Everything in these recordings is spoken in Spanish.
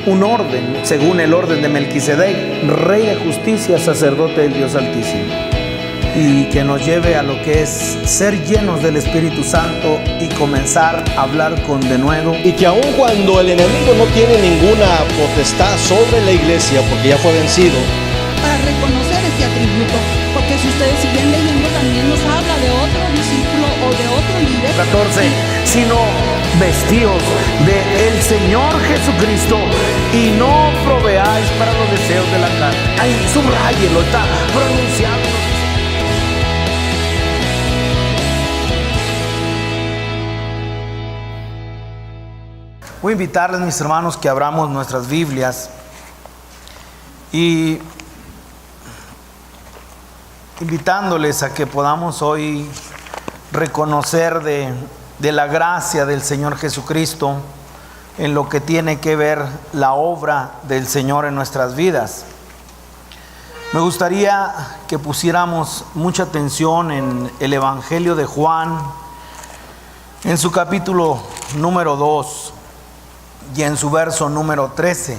un orden, según el orden de Melquisedec, rey de justicia, sacerdote del Dios Altísimo, y que nos lleve a lo que es ser llenos del Espíritu Santo y comenzar a hablar con denuedo. Y que aun cuando el enemigo no tiene ninguna potestad sobre la iglesia, porque ya fue vencido, para reconocer este atributo, porque si ustedes siguen leyendo también nos habla de otro discípulo o de otro líder. 14, sino vestidos del Señor Jesucristo y no proveáis para los deseos de la carne. Ahí subráyelo, está pronunciado. Voy a invitarles, mis hermanos, que abramos nuestras Biblias y invitándoles a que podamos hoy reconocer de la gracia del Señor Jesucristo en lo que tiene que ver la obra del Señor en nuestras vidas. Me gustaría que pusiéramos mucha atención en el Evangelio de Juan, en su capítulo número 2 y en su verso número 13.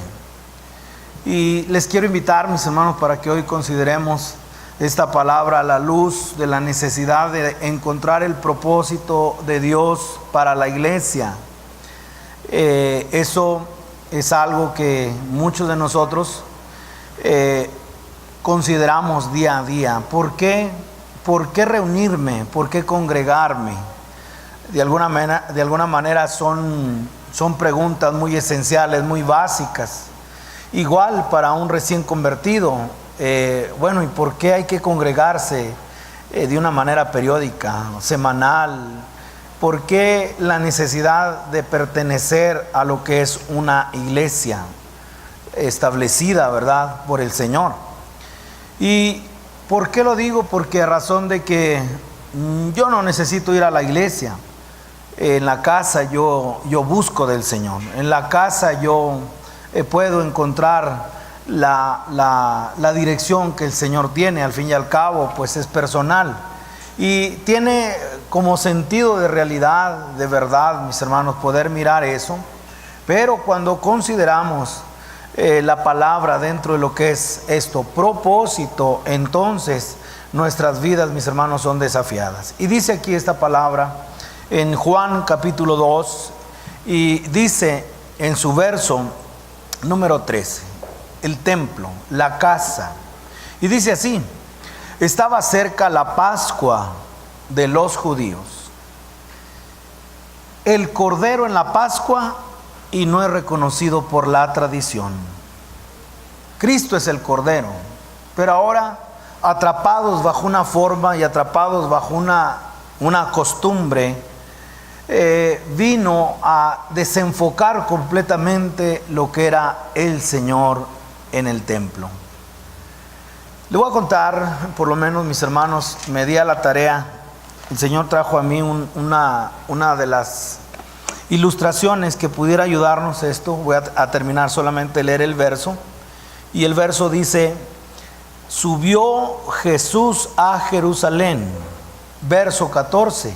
Y les quiero invitar, mis hermanos, para que hoy consideremos esta palabra a la luz de la necesidad de encontrar el propósito de Dios para la iglesia. Eso es algo que muchos de nosotros consideramos día a día. ¿Por qué reunirme? ¿Por qué congregarme? De alguna manera son preguntas muy esenciales, muy básicas. Igual para un recién convertido. ¿Y por qué hay que congregarse de una manera periódica, semanal? ¿Por qué la necesidad de pertenecer a lo que es una iglesia establecida, verdad, por el Señor? ¿Y por qué lo digo? Porque a razón de que yo no necesito ir a la iglesia. En la casa yo busco del Señor. En la casa yo puedo encontrar la dirección que el Señor tiene. Al fin y al cabo, pues es personal y tiene como sentido de realidad, de verdad, mis hermanos, poder mirar eso. Pero cuando consideramos la palabra dentro de lo que es esto, propósito, entonces nuestras vidas, mis hermanos, son desafiadas. Y dice aquí esta palabra en Juan capítulo 2 y dice en su verso número 13, el templo, la casa. Y dice así: estaba cerca la Pascua de los judíos. El cordero en la Pascua y no es reconocido por la tradición. Cristo es el cordero, pero ahora atrapados bajo una forma y atrapados bajo una costumbre, vino a desenfocar completamente lo que era el Señor en el templo. Le voy a contar, por lo menos, mis hermanos, me di a la tarea. El Señor trajo a mí una de las ilustraciones que pudiera ayudarnos esto. Voy a terminar solamente leer el verso. Y el verso dice: subió Jesús a Jerusalén, verso 14,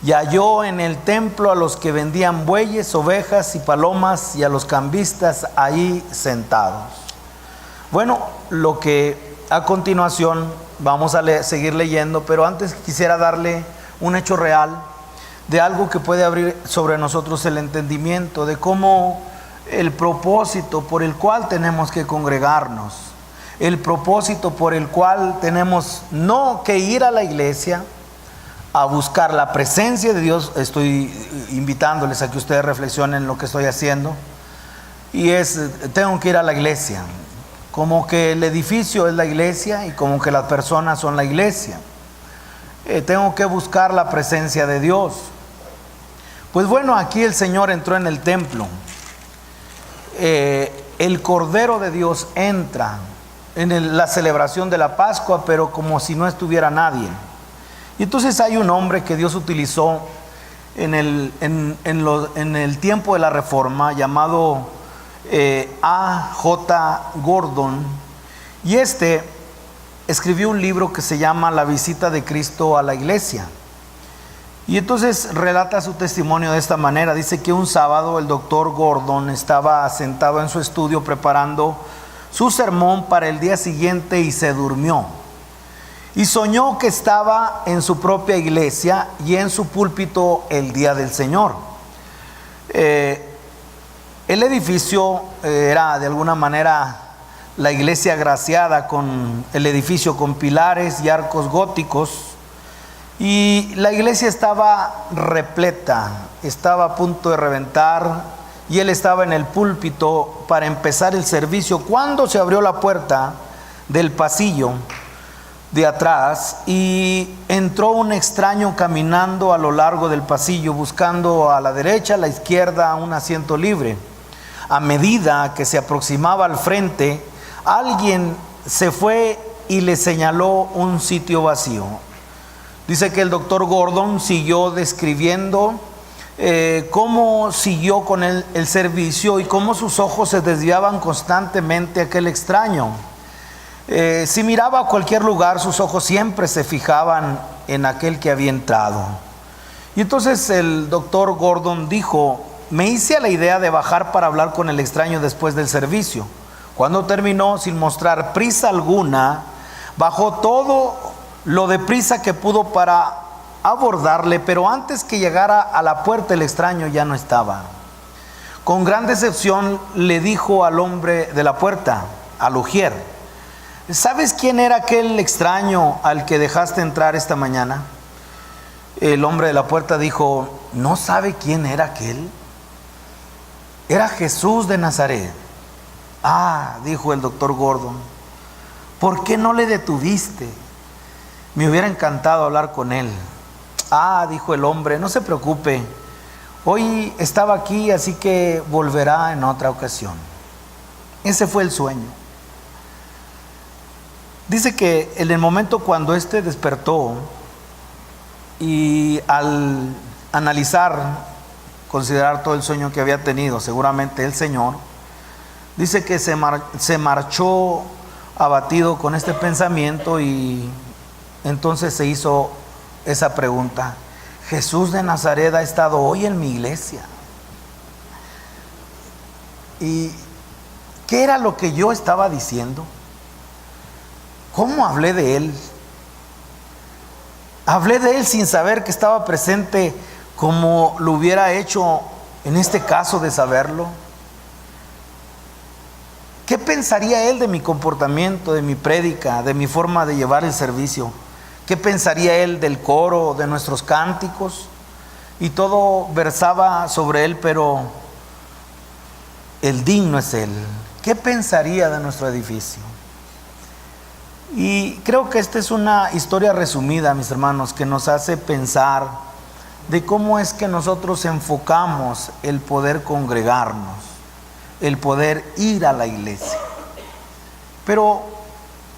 y halló en el templo a los que vendían bueyes, ovejas y palomas, y a los cambistas ahí sentados. Bueno, lo que a continuación vamos a seguir leyendo, pero antes quisiera darle un hecho real de algo que puede abrir sobre nosotros el entendimiento de cómo el propósito por el cual tenemos que congregarnos, el propósito por el cual tenemos no que ir a la iglesia a buscar la presencia de Dios. Estoy invitándoles a que ustedes reflexionen en lo que estoy haciendo, y tengo que ir a la iglesia, como que el edificio es la iglesia y como que las personas son la iglesia. Tengo que buscar la presencia de Dios. Pues bueno, aquí el Señor entró en el templo. El Cordero de Dios entra en la celebración de la Pascua, pero como si no estuviera nadie. Y entonces hay un hombre que Dios utilizó en el tiempo de la Reforma, llamado A.J. Gordon, y escribió un libro que se llama La visita de Cristo a la iglesia. Y entonces relata su testimonio de esta manera. Dice que un sábado el doctor Gordon estaba sentado en su estudio preparando su sermón para el día siguiente y se durmió. Y soñó que estaba en su propia iglesia y en su púlpito el día del Señor. El edificio era de alguna manera la iglesia agraciada con el edificio con pilares y arcos góticos. Y la iglesia estaba repleta, estaba a punto de reventar, y él estaba en el púlpito para empezar el servicio cuando se abrió la puerta del pasillo de atrás y entró un extraño caminando a lo largo del pasillo, buscando a la derecha, a la izquierda un asiento libre. A medida que se aproximaba al frente, alguien se fue y le señaló un sitio vacío. Dice que el doctor Gordon siguió describiendo cómo siguió con el servicio y cómo sus ojos se desviaban constantemente a aquel extraño. Si miraba a cualquier lugar, sus ojos siempre se fijaban en aquel que había entrado. Y entonces el doctor Gordon dijo: me hice a la idea de bajar para hablar con el extraño después del servicio. Cuando terminó, sin mostrar prisa alguna, bajó todo lo deprisa que pudo para abordarle, pero antes que llegara a la puerta el extraño ya no estaba. Con gran decepción le dijo al hombre de la puerta, al ujier: ¿sabes quién era aquel extraño al que dejaste entrar esta mañana? El hombre de la puerta dijo: ¿no sabe quién era aquel? Era Jesús de Nazaret. Ah, dijo el doctor Gordon, ¿por qué no le detuviste? Me hubiera encantado hablar con él. Ah, dijo el hombre, no se preocupe, hoy estaba aquí, así que volverá en otra ocasión. Ese fue el sueño. Dice que en el momento cuando éste despertó y al considerar todo el sueño que había tenido, seguramente el Señor, dice que se marchó abatido con este pensamiento y entonces se hizo esa pregunta: Jesús de Nazaret ha estado hoy en mi iglesia. ¿Y qué era lo que yo estaba diciendo? ¿Cómo hablé de él? Hablé de él sin saber que estaba presente, como lo hubiera hecho en este caso de saberlo. ¿Qué pensaría él de mi comportamiento, de mi prédica, de mi forma de llevar el servicio? ¿Qué pensaría él del coro, de nuestros cánticos? Y todo versaba sobre él, pero el digno es él. ¿Qué pensaría de nuestro edificio? Y creo que esta es una historia resumida, mis hermanos, que nos hace pensar de cómo es que nosotros enfocamos el poder congregarnos, el poder ir a la iglesia. Pero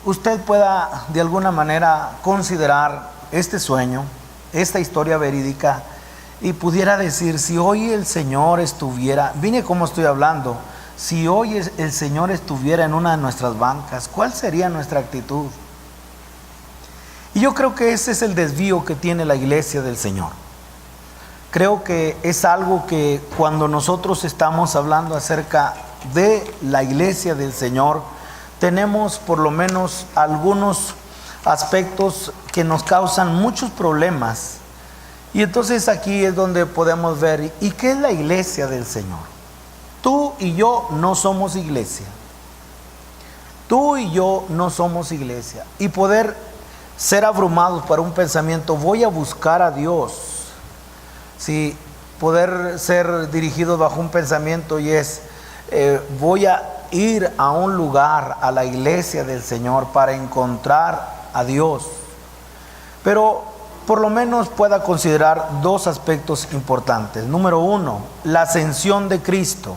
usted pueda de alguna manera considerar este sueño, esta historia verídica, y pudiera decir: si hoy el Señor estuviera, vine como estoy hablando, si hoy el Señor estuviera en una de nuestras bancas, ¿cuál sería nuestra actitud? Y yo creo que ese es el desvío que tiene la iglesia del Señor. Creo que es algo que cuando nosotros estamos hablando acerca de la iglesia del Señor, tenemos por lo menos algunos aspectos que nos causan muchos problemas. Y entonces aquí es donde podemos ver, ¿y qué es la iglesia del Señor? Tú y yo no somos iglesia. Tú y yo no somos iglesia. Y poder ser abrumados por un pensamiento: voy a buscar a Dios. Sí, poder ser dirigidos bajo un pensamiento y es: voy a ir a un lugar, a la iglesia del Señor, para encontrar a Dios. Pero por lo menos pueda considerar dos aspectos importantes. Número uno, la ascensión de Cristo.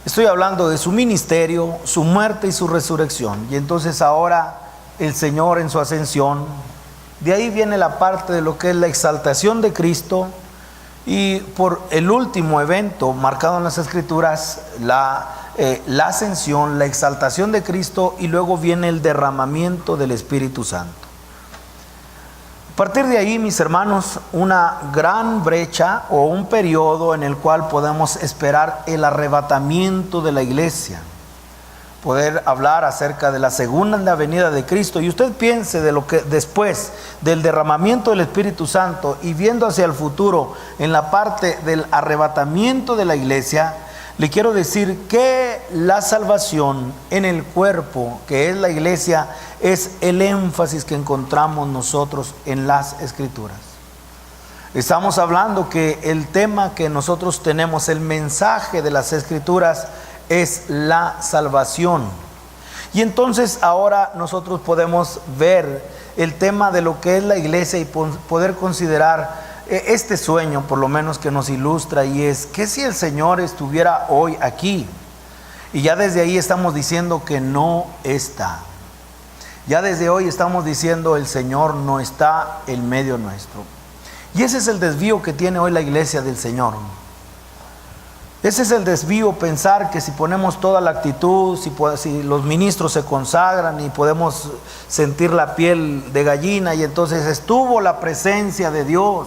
Estoy hablando de su ministerio, su muerte y su resurrección. Y entonces ahora el Señor en su ascensión, de ahí viene la parte de lo que es la exaltación de Cristo, y por el último evento marcado en las Escrituras, la ascensión, la exaltación de Cristo, y luego viene el derramamiento del Espíritu Santo. A partir de ahí, mis hermanos, una gran brecha o un periodo en el cual podemos esperar el arrebatamiento de la iglesia. Poder hablar acerca de la segunda venida de Cristo. Y usted piense de lo que después del derramamiento del Espíritu Santo y viendo hacia el futuro en la parte del arrebatamiento de la iglesia, le quiero decir que la salvación en el cuerpo, que es la iglesia, es el énfasis que encontramos nosotros en las Escrituras. Estamos hablando que el tema que nosotros tenemos, el mensaje de las Escrituras, es la salvación. Y entonces ahora nosotros podemos ver el tema de lo que es la iglesia y poder considerar este sueño, por lo menos, que nos ilustra, y es que si el Señor estuviera hoy aquí. Y ya desde ahí estamos diciendo que no está. Ya desde hoy estamos diciendo el Señor no está en medio nuestro. Y ese es el desvío que tiene hoy la iglesia del Señor. Ese es el desvío, pensar que si ponemos toda la actitud, si los ministros se consagran y podemos sentir la piel de gallina, y entonces estuvo la presencia de Dios.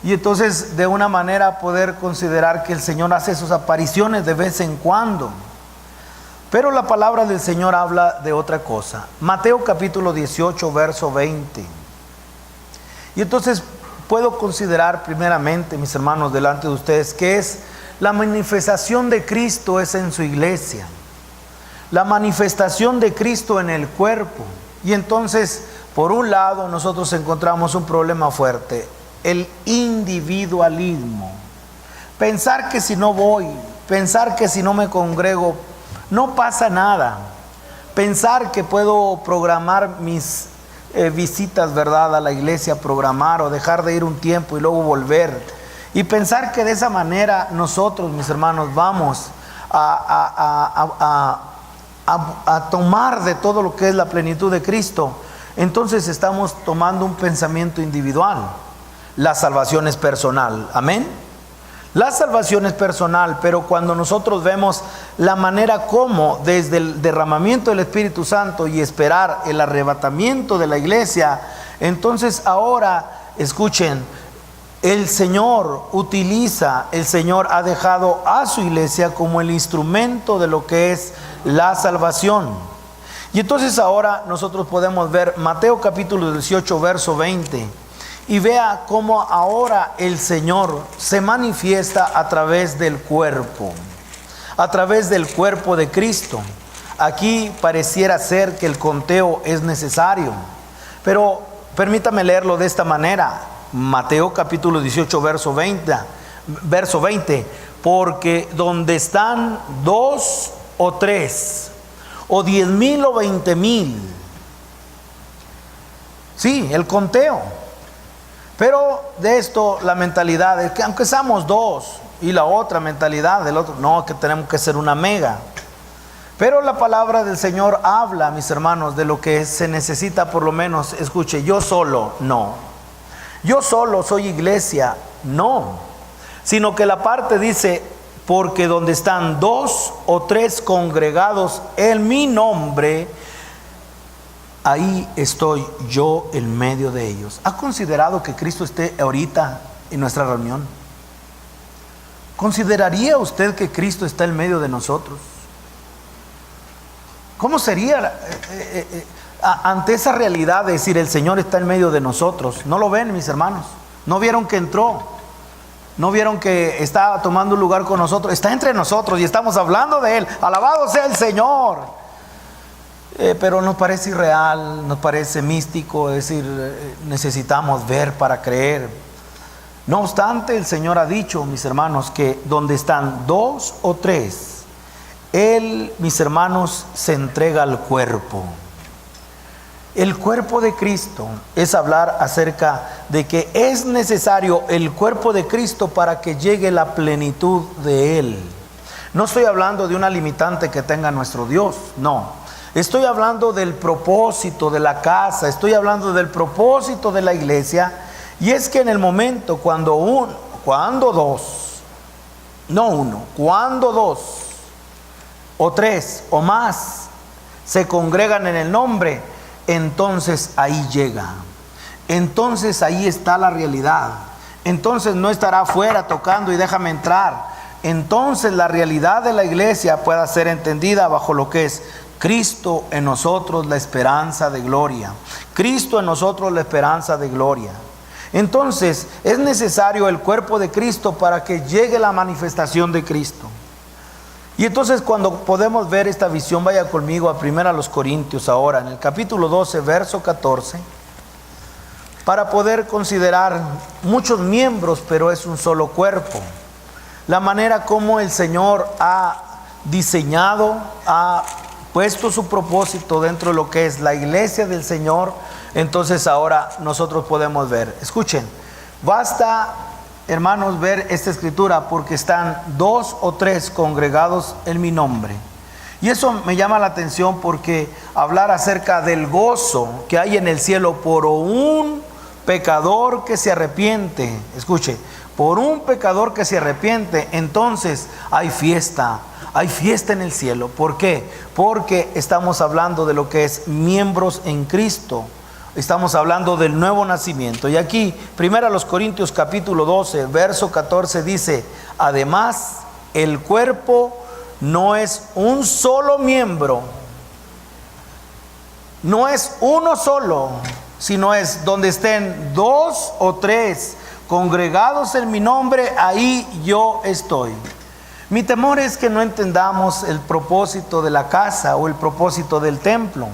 Y entonces de una manera poder considerar que el Señor hace sus apariciones de vez en cuando. Pero la palabra del Señor habla de otra cosa. Mateo capítulo 18, verso 20. Y entonces puedo considerar primeramente, mis hermanos, delante de ustedes, que es la manifestación de Cristo es en su iglesia. La manifestación de Cristo en el cuerpo. Y entonces, por un lado, nosotros encontramos un problema fuerte. El individualismo. Pensar que si no voy, pensar que si no me congrego, no pasa nada. Pensar que puedo programar mis visitas, ¿verdad?, a la iglesia, programar o dejar de ir un tiempo y luego volver. Y pensar que de esa manera nosotros, mis hermanos, vamos a tomar de todo lo que es la plenitud de Cristo. Entonces estamos tomando un pensamiento individual. La salvación es personal, amén. La salvación es personal, pero cuando nosotros vemos la manera como desde el derramamiento del Espíritu Santo y esperar el arrebatamiento de la iglesia, entonces ahora, escuchen, el Señor ha dejado a su iglesia como el instrumento de lo que es la salvación. Y entonces ahora nosotros podemos ver Mateo capítulo 18, verso 20. Y vea cómo ahora el Señor se manifiesta a través del cuerpo de Cristo. Aquí pareciera ser que el conteo es necesario, pero permítame leerlo de esta manera. Mateo capítulo 18, verso 20. Porque donde están 2 o 3, o 10,000 o 20,000. Sí, el conteo. Pero de esto la mentalidad es que aunque seamos 2, y la otra mentalidad del otro, no, que tenemos que ser una mega. Pero la palabra del Señor habla, mis hermanos, de lo que se necesita, por lo menos, escuche, yo solo, no. Yo solo soy iglesia, no. Sino que la parte dice, porque donde están 2 o 3 congregados en mi nombre, ahí estoy yo en medio de ellos. ¿Ha considerado que Cristo esté ahorita en nuestra reunión? ¿Consideraría usted que Cristo está en medio de nosotros? ¿Cómo sería ante esa realidad de decir el Señor está en medio de nosotros? ¿No lo ven, mis hermanos? ¿No vieron que entró? ¿No vieron que está tomando un lugar con nosotros? Está entre nosotros y estamos hablando de Él. Alabado sea el Señor. Pero nos parece irreal, nos parece místico, es decir, necesitamos ver para creer. No obstante, el Señor ha dicho, mis hermanos, que donde están 2 o 3, Él, mis hermanos, se entrega al cuerpo. El cuerpo de Cristo es hablar acerca de que es necesario el cuerpo de Cristo para que llegue la plenitud de Él. No estoy hablando de una limitante que tenga nuestro Dios, no. Estoy hablando del propósito de la casa, estoy hablando del propósito de la iglesia. Y es que en el momento cuando 2 o 3 o más se congregan en el nombre, entonces ahí llega. entonces ahí está la realidad. Entonces no estará afuera tocando y déjame entrar. Entonces la realidad de la iglesia pueda ser entendida bajo lo que es Cristo en nosotros, la esperanza de gloria. Cristo en nosotros, la esperanza de gloria. Entonces es necesario el cuerpo de Cristo para que llegue la manifestación de Cristo. Y entonces cuando podemos ver esta visión, vaya conmigo a 1 Corintios ahora, en el capítulo 12, verso 14, para poder considerar muchos miembros, pero es un solo cuerpo. La manera como el Señor ha diseñado, ha puesto su propósito dentro de lo que es la iglesia del Señor. Entonces ahora nosotros podemos ver, escuchen, basta, hermanos, ver esta escritura, porque están 2 o 3 congregados en mi nombre. Y eso me llama la atención, porque hablar acerca del gozo que hay en el cielo por un pecador que se arrepiente, escuche, por un pecador que se arrepiente, entonces hay fiesta en el cielo. ¿Por qué? Porque estamos hablando de lo que es miembros en Cristo. Estamos hablando del nuevo nacimiento. Y aquí, 1 Corintios capítulo 12, verso 14 dice, además, el cuerpo no es un solo miembro, no es uno solo, sino es donde estén 2 o 3 congregados en mi nombre, ahí yo estoy. Mi temor es que no entendamos el propósito de la casa o el propósito del templo.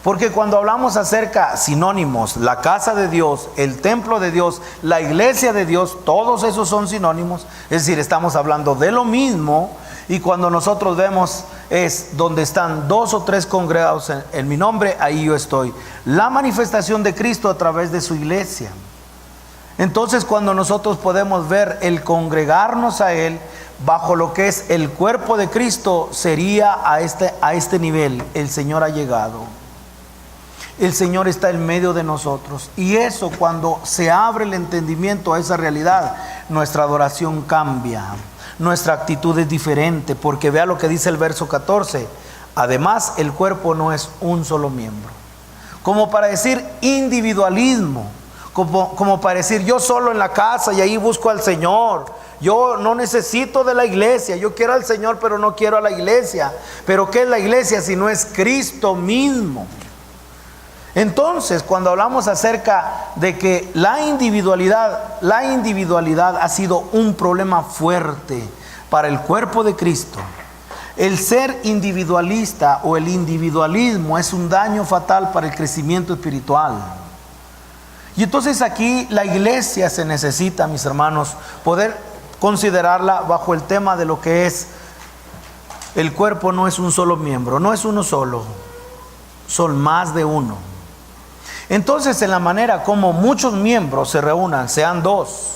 Porque cuando hablamos acerca, sinónimos, la casa de Dios, el templo de Dios, la iglesia de Dios, todos esos son sinónimos. Es decir, estamos hablando de lo mismo. Y cuando nosotros vemos es donde están 2 o 3 congregados en mi nombre, ahí yo estoy. La manifestación de Cristo a través de su iglesia. Entonces cuando nosotros podemos ver el congregarnos a Él bajo lo que es el cuerpo de Cristo, sería a este nivel. El Señor ha llegado. El Señor está en medio de nosotros. Y eso, cuando se abre el entendimiento a esa realidad, nuestra adoración cambia. Nuestra actitud es diferente, porque vea lo que dice el verso 14. Además, el cuerpo no es un solo miembro. Como para decir individualismo. Como para decir yo solo en la casa y ahí busco al Señor. Yo no necesito de la iglesia. Yo quiero al Señor, pero no quiero a la iglesia. Pero ¿qué es la iglesia si no es Cristo mismo? Entonces, cuando hablamos acerca de que la individualidad ha sido un problema fuerte para el cuerpo de Cristo. El ser individualista o el individualismo es un daño fatal para el crecimiento espiritual. Y entonces aquí la iglesia se necesita, mis hermanos, poder considerarla bajo el tema de lo que es el cuerpo. No es un solo miembro, no es uno solo, son más de uno. Entonces, en la manera como muchos miembros se reúnan, sean 2,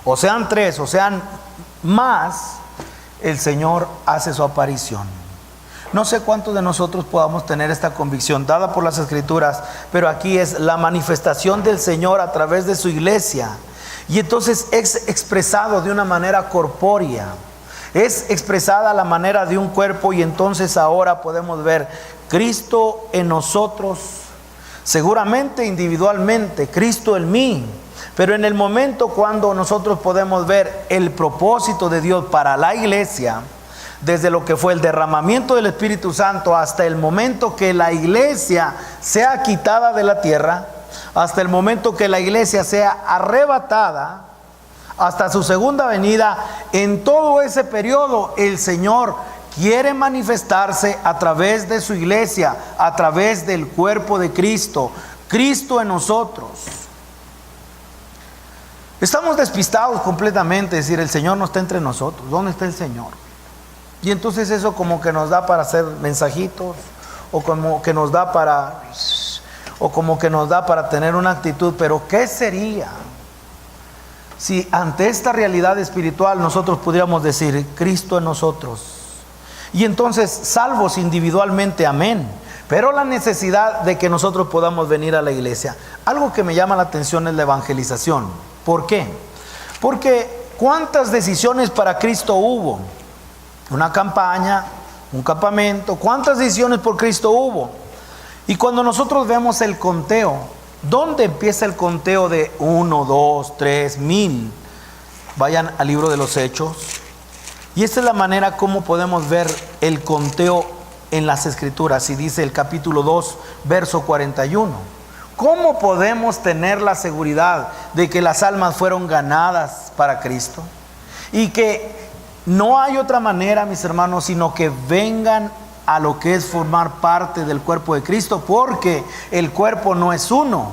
o sean 3, o sean más, el Señor hace su aparición. No sé cuántos de nosotros podamos tener esta convicción dada por las Escrituras, pero aquí es la manifestación del Señor a través de su iglesia. Y entonces es expresado de una manera corpórea, es expresada a la manera de un cuerpo. Y entonces ahora podemos ver Cristo en nosotros. Seguramente individualmente, Cristo en mí, pero en el momento cuando nosotros podemos ver el propósito de Dios para la iglesia, desde lo que fue el derramamiento del Espíritu Santo hasta el momento que la iglesia sea quitada de la tierra, hasta el momento que la iglesia sea arrebatada, hasta su segunda venida, en todo ese periodo el Señor quiere manifestarse a través de su iglesia, a través del cuerpo de Cristo, Cristo en nosotros. Estamos despistados completamente, es decir, el Señor no está entre nosotros. ¿Dónde está el Señor? Y entonces eso como que nos da para hacer mensajitos, o como que nos da para tener una actitud. Pero ¿qué sería si ante esta realidad espiritual nosotros pudiéramos decir Cristo en nosotros? Y entonces, salvos individualmente, amén, pero la necesidad de que nosotros podamos venir a la iglesia. Algo que me llama la atención es la evangelización. ¿Por qué? Porque ¿cuántas decisiones para Cristo hubo? Una campaña, un campamento, ¿cuántas decisiones por Cristo hubo? Y cuando nosotros vemos el conteo, ¿Dónde empieza el conteo de 1, 2, 3, 1000? Vayan al libro de los Hechos. Y esta es la manera como podemos ver el conteo en las Escrituras. Y dice el capítulo 2, verso 41. ¿Cómo podemos tener la seguridad de que las almas fueron ganadas para Cristo? Y que no hay otra manera, mis hermanos, sino que vengan a lo que es formar parte del cuerpo de Cristo, porque el cuerpo no es uno.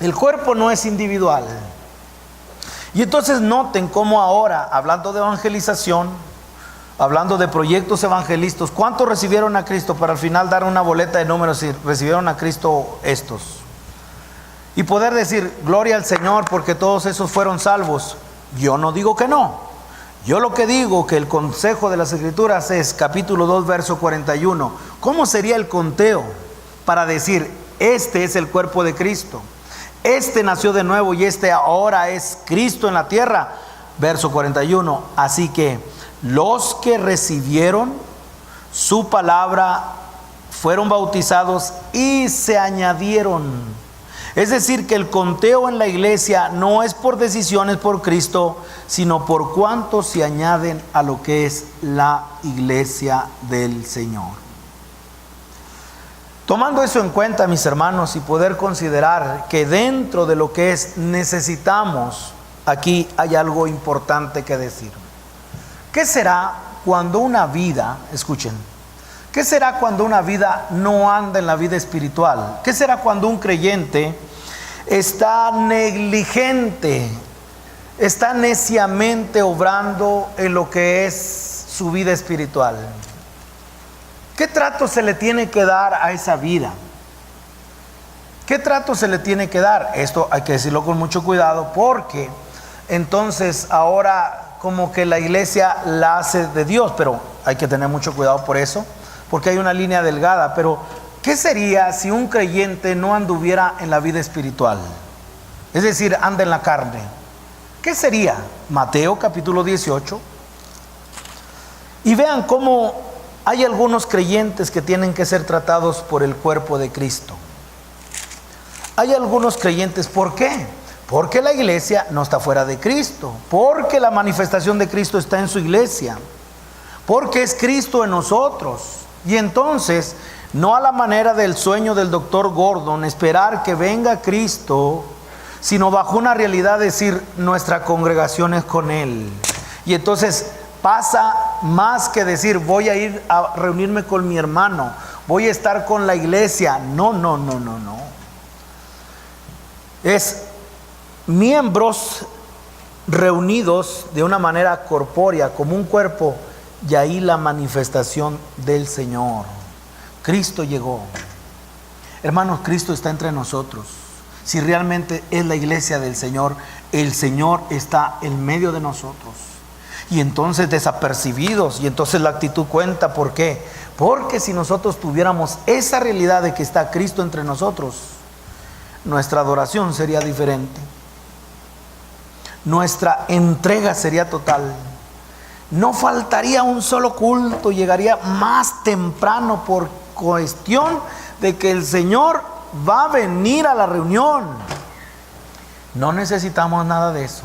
El cuerpo no es individual. Y entonces noten cómo ahora, hablando de evangelización, hablando de proyectos evangelistas, ¿cuántos recibieron a Cristo? Para al final dar una boleta de números y recibieron a Cristo estos. Y poder decir, gloria al Señor porque todos esos fueron salvos. Yo no digo que no. Yo lo que digo que el consejo de las Escrituras es capítulo 2, verso 41. ¿Cómo sería el conteo para decir, este es el cuerpo de Cristo? Este nació de nuevo y este ahora es Cristo en la tierra. Verso 41. Así que los que recibieron su palabra fueron bautizados y se añadieron. Es decir, que el conteo en la iglesia no es por decisiones por Cristo, sino por cuántos se añaden a lo que es la iglesia del Señor. Tomando eso en cuenta, mis hermanos, y poder considerar que dentro de lo que es necesitamos, aquí hay algo importante que decir. ¿Qué será cuando una vida, escuchen, qué será cuando una vida no anda en la vida espiritual? ¿Qué será cuando un creyente está negligente, está neciamente obrando en lo que es su vida espiritual? ¿Qué trato se le tiene que dar a esa vida? ¿Qué trato se le tiene que dar? Esto hay que decirlo con mucho cuidado, porque entonces ahora como que la iglesia la hace de Dios, pero hay que tener mucho cuidado por eso, porque hay una línea delgada. Pero ¿qué sería si un creyente no anduviera en la vida espiritual? Es decir, anda en la carne. ¿Qué sería? Mateo capítulo 18. Y vean cómo hay algunos creyentes que tienen que ser tratados por el cuerpo de Cristo. Hay algunos creyentes, ¿por qué? Porque la iglesia no está fuera de Cristo, porque la manifestación de Cristo está en su iglesia, porque es Cristo en nosotros. Y entonces, no a la manera del sueño del doctor Gordon, esperar que venga Cristo, sino bajo una realidad, decir, nuestra congregación es con Él. Y entonces pasa más que decir, voy a ir a reunirme con mi hermano, voy a estar con la iglesia. No. Es miembros reunidos de una manera corpórea, como un cuerpo, y ahí la manifestación del Señor. Cristo llegó. Hermanos, Cristo está entre nosotros. Si realmente es la iglesia del Señor, el Señor está en medio de nosotros. Y entonces desapercibidos, y entonces la actitud cuenta. ¿Por qué? Porque si nosotros tuviéramos esa realidad de que está Cristo entre nosotros, nuestra adoración sería diferente, nuestra entrega sería total, no faltaría un solo culto, llegaría más temprano por cuestión de que el Señor va a venir a la reunión. No necesitamos nada de eso.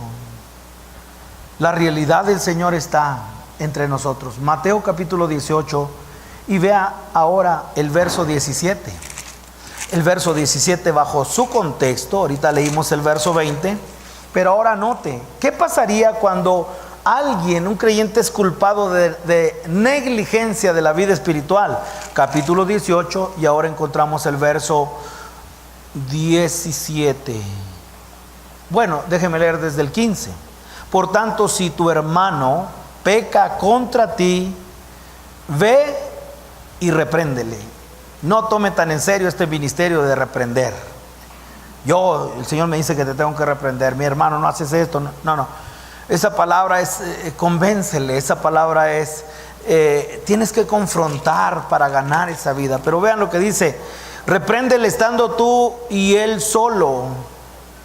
La realidad del Señor está entre nosotros. Mateo capítulo 18, y vea ahora el verso 17. El verso 17 bajo su contexto, ahorita leímos el verso 20, pero ahora note, ¿qué pasaría cuando alguien, un creyente, es culpado de negligencia de la vida espiritual? Capítulo 18, y ahora encontramos el verso 17. Bueno, déjeme leer desde el 15. Por tanto, si tu hermano peca contra ti, ve y repréndele. No tome tan en serio este ministerio de reprender. El Señor me dice que te tengo que reprender. Mi hermano, no haces esto. No. Esa palabra es convéncele. Esa palabra es tienes que confrontar para ganar esa vida. Pero vean lo que dice: repréndele estando tú y él solo.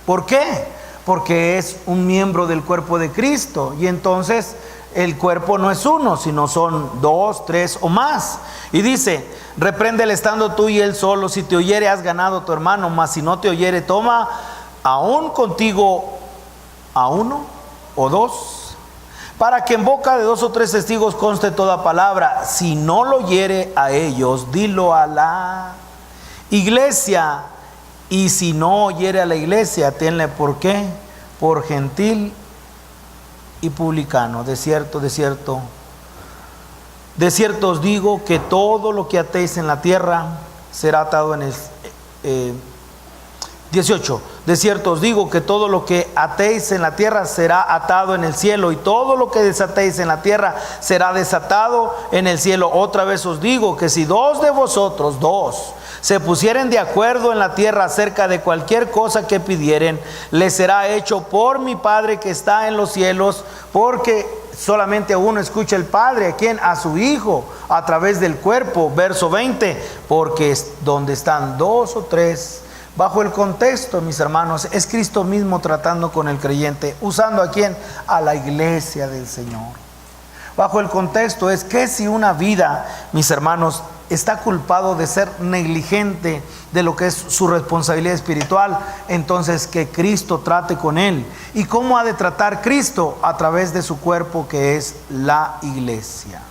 ¿Por qué? Porque es un miembro del cuerpo de Cristo. Y entonces el cuerpo no es uno, sino son dos, tres o más. Y dice, repréndele estando tú y él solo. Si te oyere, has ganado a tu hermano. Mas si no te oyere, toma aún contigo a uno o dos, para que en boca de dos o tres testigos conste toda palabra. Si no lo oyere a ellos, dilo a la iglesia. Y si no oyere a la iglesia, tenle por qué, por gentil y publicano. De cierto os digo que todo lo que atéis en la tierra será atado en el 18. De cierto os digo que todo lo que atéis en la tierra será atado en el cielo, y todo lo que desatéis en la tierra será desatado en el cielo. Otra vez os digo que si dos de vosotros, se pusieren de acuerdo en la tierra acerca de cualquier cosa que pidieren, les será hecho por mi Padre que está en los cielos. Porque solamente a uno escucha el Padre, ¿a quién? A su Hijo, a través del cuerpo. Verso 20, porque donde están dos o tres, bajo el contexto, mis hermanos, es Cristo mismo tratando con el creyente, usando ¿a quién? A la iglesia del Señor. Bajo el contexto es que si una vida, mis hermanos, está culpado de ser negligente de lo que es su responsabilidad espiritual, entonces que Cristo trate con él. ¿Y cómo ha de tratar Cristo? A través de su cuerpo, que es la iglesia.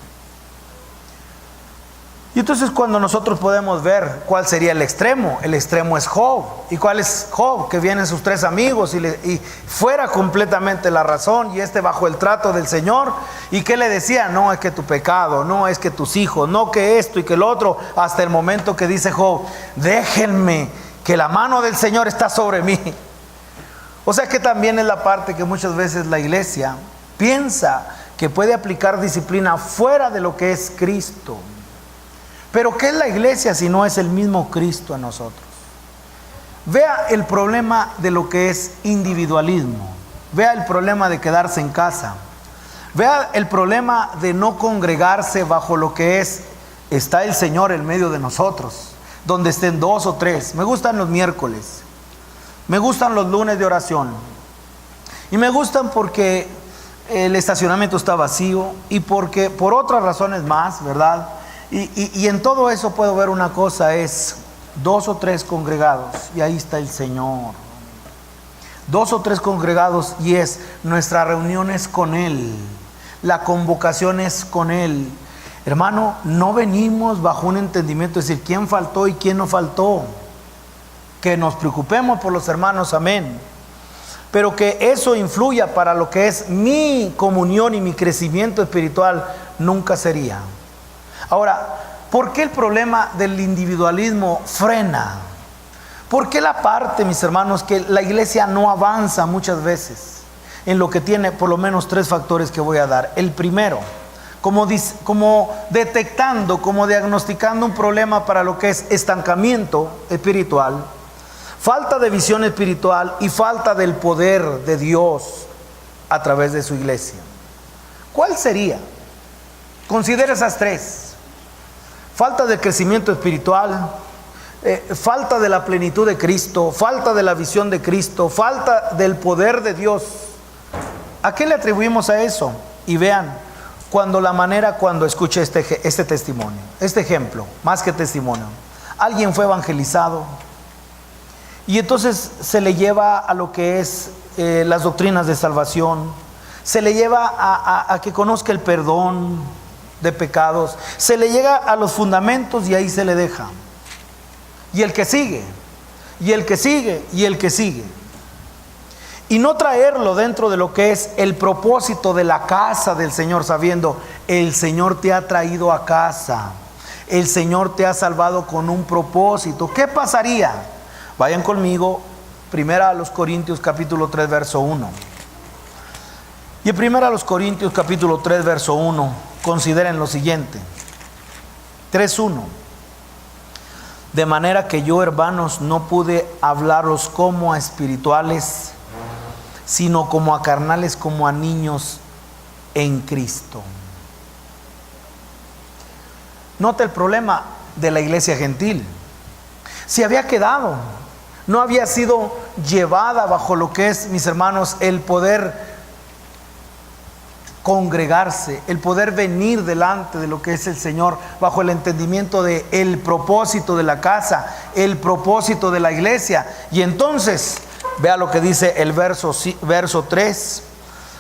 Y entonces cuando nosotros podemos ver cuál sería el extremo es Job. ¿Y cuál es Job? Que vienen sus tres amigos y fuera completamente la razón, y bajo el trato del Señor. ¿Y qué le decía? No, es que tu pecado, no, es que tus hijos, no, que esto y que el otro, hasta el momento que dice Job, déjenme, que la mano del Señor está sobre mí. O sea que también es la parte que muchas veces la iglesia piensa que puede aplicar disciplina fuera de lo que es Cristo. Pero ¿qué es la iglesia si no es el mismo Cristo en nosotros? Vea el problema de lo que es individualismo. Vea el problema de quedarse en casa. Vea el problema de no congregarse bajo lo que está el Señor en medio de nosotros, donde estén dos o tres. Me gustan los miércoles, me gustan los lunes de oración, y me gustan porque el estacionamiento está vacío, y porque por otras razones más, ¿verdad? Y en todo eso puedo ver una cosa, es dos o tres congregados, y ahí está el Señor. Dos o tres congregados, y es nuestra reunión es con Él, la convocación es con Él. Hermano, no venimos bajo un entendimiento de decir quién faltó y quién no faltó. Que nos preocupemos por los hermanos, amén. Pero que eso influya para lo que es mi comunión y mi crecimiento espiritual, nunca sería. Ahora, ¿por qué el problema del individualismo frena? ¿Por qué la parte, mis hermanos, que la iglesia no avanza muchas veces en lo que tiene por lo menos tres factores que voy a dar? El primero, como detectando, como diagnosticando un problema para lo que es estancamiento espiritual, falta de visión espiritual y falta del poder de Dios a través de su iglesia. ¿Cuál sería? Considera esas tres. Falta de crecimiento espiritual, falta de la plenitud de Cristo, falta de la visión de Cristo, falta del poder de Dios. ¿A qué le atribuimos a eso? Y vean, cuando escuche este testimonio, este ejemplo, más que testimonio, alguien fue evangelizado, y entonces se le lleva a lo que es las doctrinas de salvación, se le lleva a que conozca el perdón de pecados, se le llega a los fundamentos, y ahí se le deja. Y el que sigue, y el que sigue, y el que sigue. Y no traerlo dentro de lo que es el propósito de la casa del Señor, sabiendo, el Señor te ha traído a casa, el Señor te ha salvado con un propósito. ¿Qué pasaría? Vayan conmigo, primera a los Corintios capítulo 3 verso 1. Y en primera a los Corintios capítulo 3 verso 1, consideren lo siguiente, 3:1. De manera que yo, hermanos, no pude hablaros como a espirituales, sino como a carnales, como a niños en Cristo. Nota el problema de la iglesia gentil. Se había quedado, no había sido llevada bajo lo que es, mis hermanos, el poder congregarse, el poder venir delante de lo que es el Señor bajo el entendimiento de el propósito de la casa, el propósito de la iglesia. Y entonces, vea lo que dice el verso 3.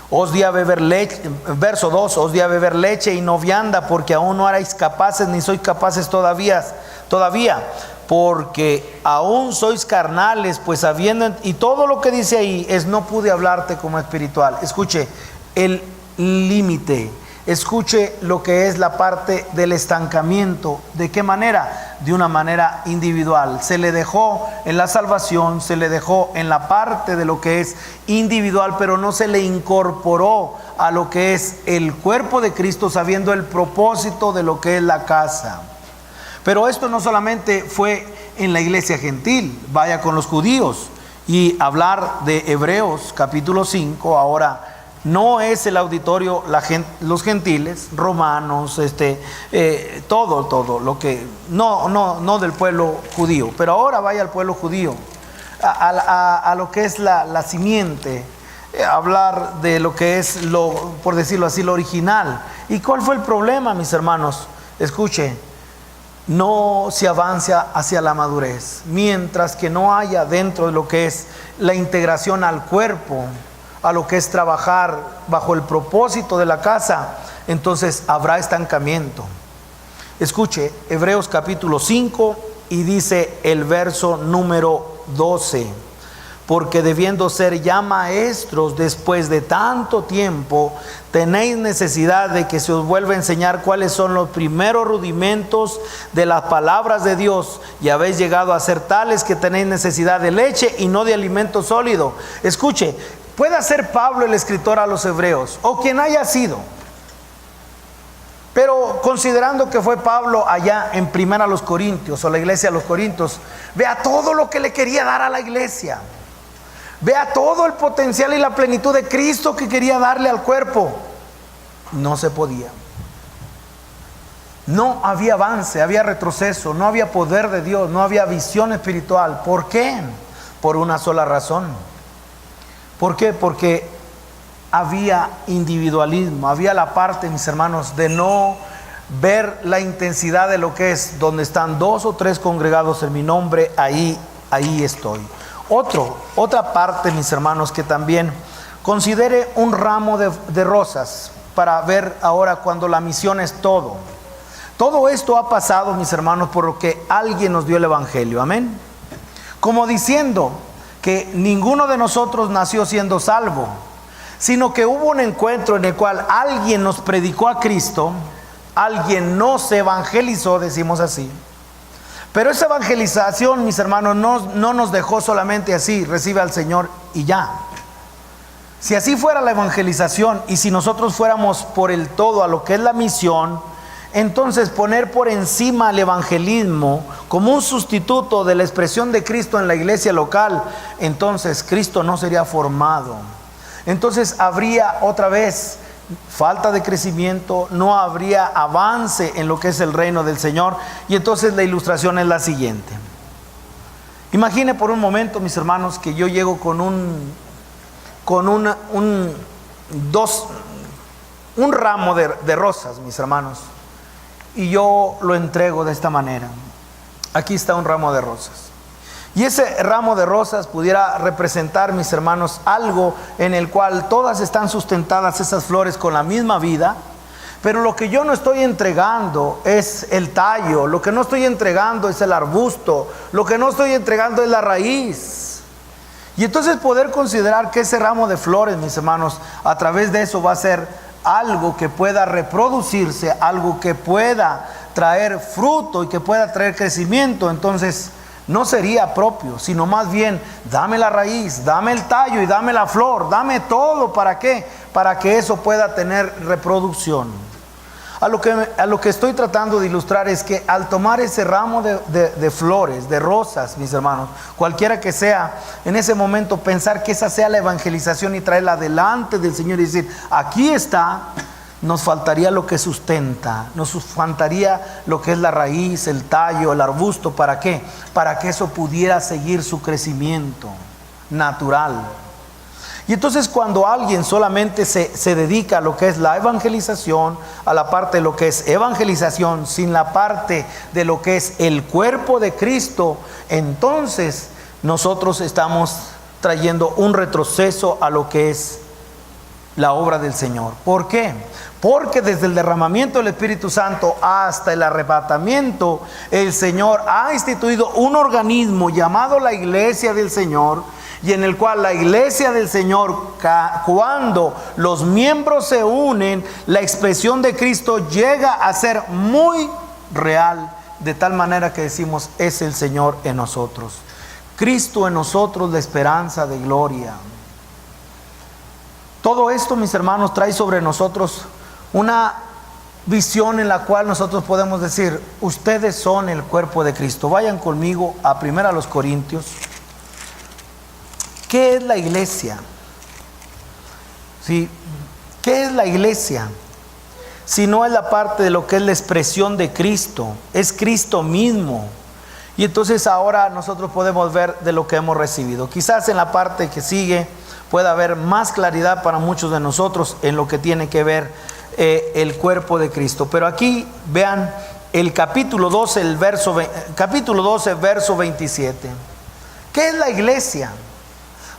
Os di a beber leche, verso 2, os di a beber leche y no vianda, porque aún no erais capaces, ni sois capaces todavía, porque aún sois carnales, pues habiendo, y todo lo que dice ahí es: no pude hablarte como espiritual. Escuche el límite, escuche lo que es la parte del estancamiento. ¿De qué manera? De una manera individual. Se le dejó en la salvación, se le dejó en la parte de lo que es individual, pero no se le incorporó a lo que es el cuerpo de Cristo, sabiendo el propósito de lo que es la casa. Pero esto no solamente fue en la iglesia gentil, vaya con los judíos y hablar de Hebreos capítulo 5, ahora no es el auditorio los gentiles, romanos, todo lo que, no del pueblo judío, pero ahora vaya al pueblo judío, a lo que es la simiente, hablar de lo que es, por decirlo así, lo original. ¿Y cuál fue el problema, mis hermanos? Escuche, no se avanza hacia la madurez, mientras que no haya dentro de lo que es la integración al cuerpo, a lo que es trabajar bajo el propósito de la casa, entonces habrá estancamiento. Escuche, Hebreos capítulo 5 y dice el verso número 12: porque debiendo ser ya maestros después de tanto tiempo, tenéis necesidad de que se os vuelva a enseñar cuáles son los primeros rudimentos de las palabras de Dios, y habéis llegado a ser tales que tenéis necesidad de leche y no de alimento sólido. Escuche, puede ser Pablo el escritor a los hebreos, o quien haya sido, pero considerando que fue Pablo allá en primera a los Corintios, o la iglesia a los Corintios, vea todo lo que le quería dar a la iglesia. Vea todo el potencial y la plenitud de Cristo que quería darle al cuerpo. No se podía. No había avance, había retroceso, no había poder de Dios, no había visión espiritual. ¿Por qué? Por una sola razón. ¿Por qué? Porque había individualismo, había la parte, mis hermanos, de no ver la intensidad de lo que es: donde están 2 o 3 congregados en mi nombre, ahí estoy. Otra parte, mis hermanos, que también considere un ramo de rosas, para ver ahora cuando la misión es todo. Todo esto ha pasado, mis hermanos, por lo que alguien nos dio el evangelio, amén. Como diciendo que ninguno de nosotros nació siendo salvo, sino que hubo un encuentro en el cual alguien nos predicó a Cristo, alguien nos evangelizó, decimos así. Pero esa evangelización, mis hermanos, no nos dejó solamente así: recibe al Señor y ya. Si así fuera la evangelización, y si nosotros fuéramos por el todo a lo que es la misión, entonces poner por encima el evangelismo como un sustituto de la expresión de Cristo en la iglesia local, entonces Cristo no sería formado. Entonces habría otra vez falta de crecimiento, no habría avance en lo que es el reino del Señor. Y entonces la ilustración es la siguiente. Imagine por un momento, mis hermanos, que yo llego con un ramo de rosas, mis hermanos, y yo lo entrego de esta manera. Aquí está un ramo de rosas. Y ese ramo de rosas pudiera representar, mis hermanos, algo en el cual todas están sustentadas esas flores con la misma vida, pero lo que yo no estoy entregando es el tallo, lo que no estoy entregando es el arbusto, lo que no estoy entregando es la raíz. Y entonces poder considerar que ese ramo de flores, mis hermanos, a través de eso va a ser algo que pueda reproducirse, algo que pueda traer fruto y que pueda traer crecimiento, entonces no sería propio, sino más bien: dame la raíz, dame el tallo y dame la flor, dame todo. ¿Para qué? Para que eso pueda tener reproducción. A lo que estoy tratando de ilustrar es que al tomar ese ramo de flores, de rosas, mis hermanos, cualquiera que sea, en ese momento pensar que esa sea la evangelización y traerla delante del Señor y decir: aquí está, nos faltaría lo que sustenta, nos faltaría lo que es la raíz, el tallo, el arbusto. ¿Para qué? Para que eso pudiera seguir su crecimiento natural. Y entonces cuando alguien solamente se dedica a lo que es la evangelización, a la parte de lo que es evangelización, sin la parte de lo que es el cuerpo de Cristo, entonces nosotros estamos trayendo un retroceso a lo que es la obra del Señor. ¿Por qué? Porque desde el derramamiento del Espíritu Santo hasta el arrebatamiento, el Señor ha instituido un organismo llamado la Iglesia del Señor, y en el cual la Iglesia del Señor, cuando los miembros se unen, la expresión de Cristo llega a ser muy real, de tal manera que decimos, es el Señor en nosotros. Cristo en nosotros, la esperanza de gloria. Todo esto, mis hermanos, trae sobre nosotros una visión en la cual nosotros podemos decir, ustedes son el cuerpo de Cristo. Vayan conmigo a 1 Corintios. ¿Qué es la iglesia? ¿Sí? ¿Qué es la iglesia? Si no es la parte de lo que es la expresión de Cristo, es Cristo mismo. Y entonces ahora nosotros podemos ver de lo que hemos recibido. Quizás en la parte que sigue pueda haber más claridad para muchos de nosotros en lo que tiene que ver el cuerpo de Cristo. Pero aquí vean el capítulo 12, verso 27. ¿Qué es la iglesia?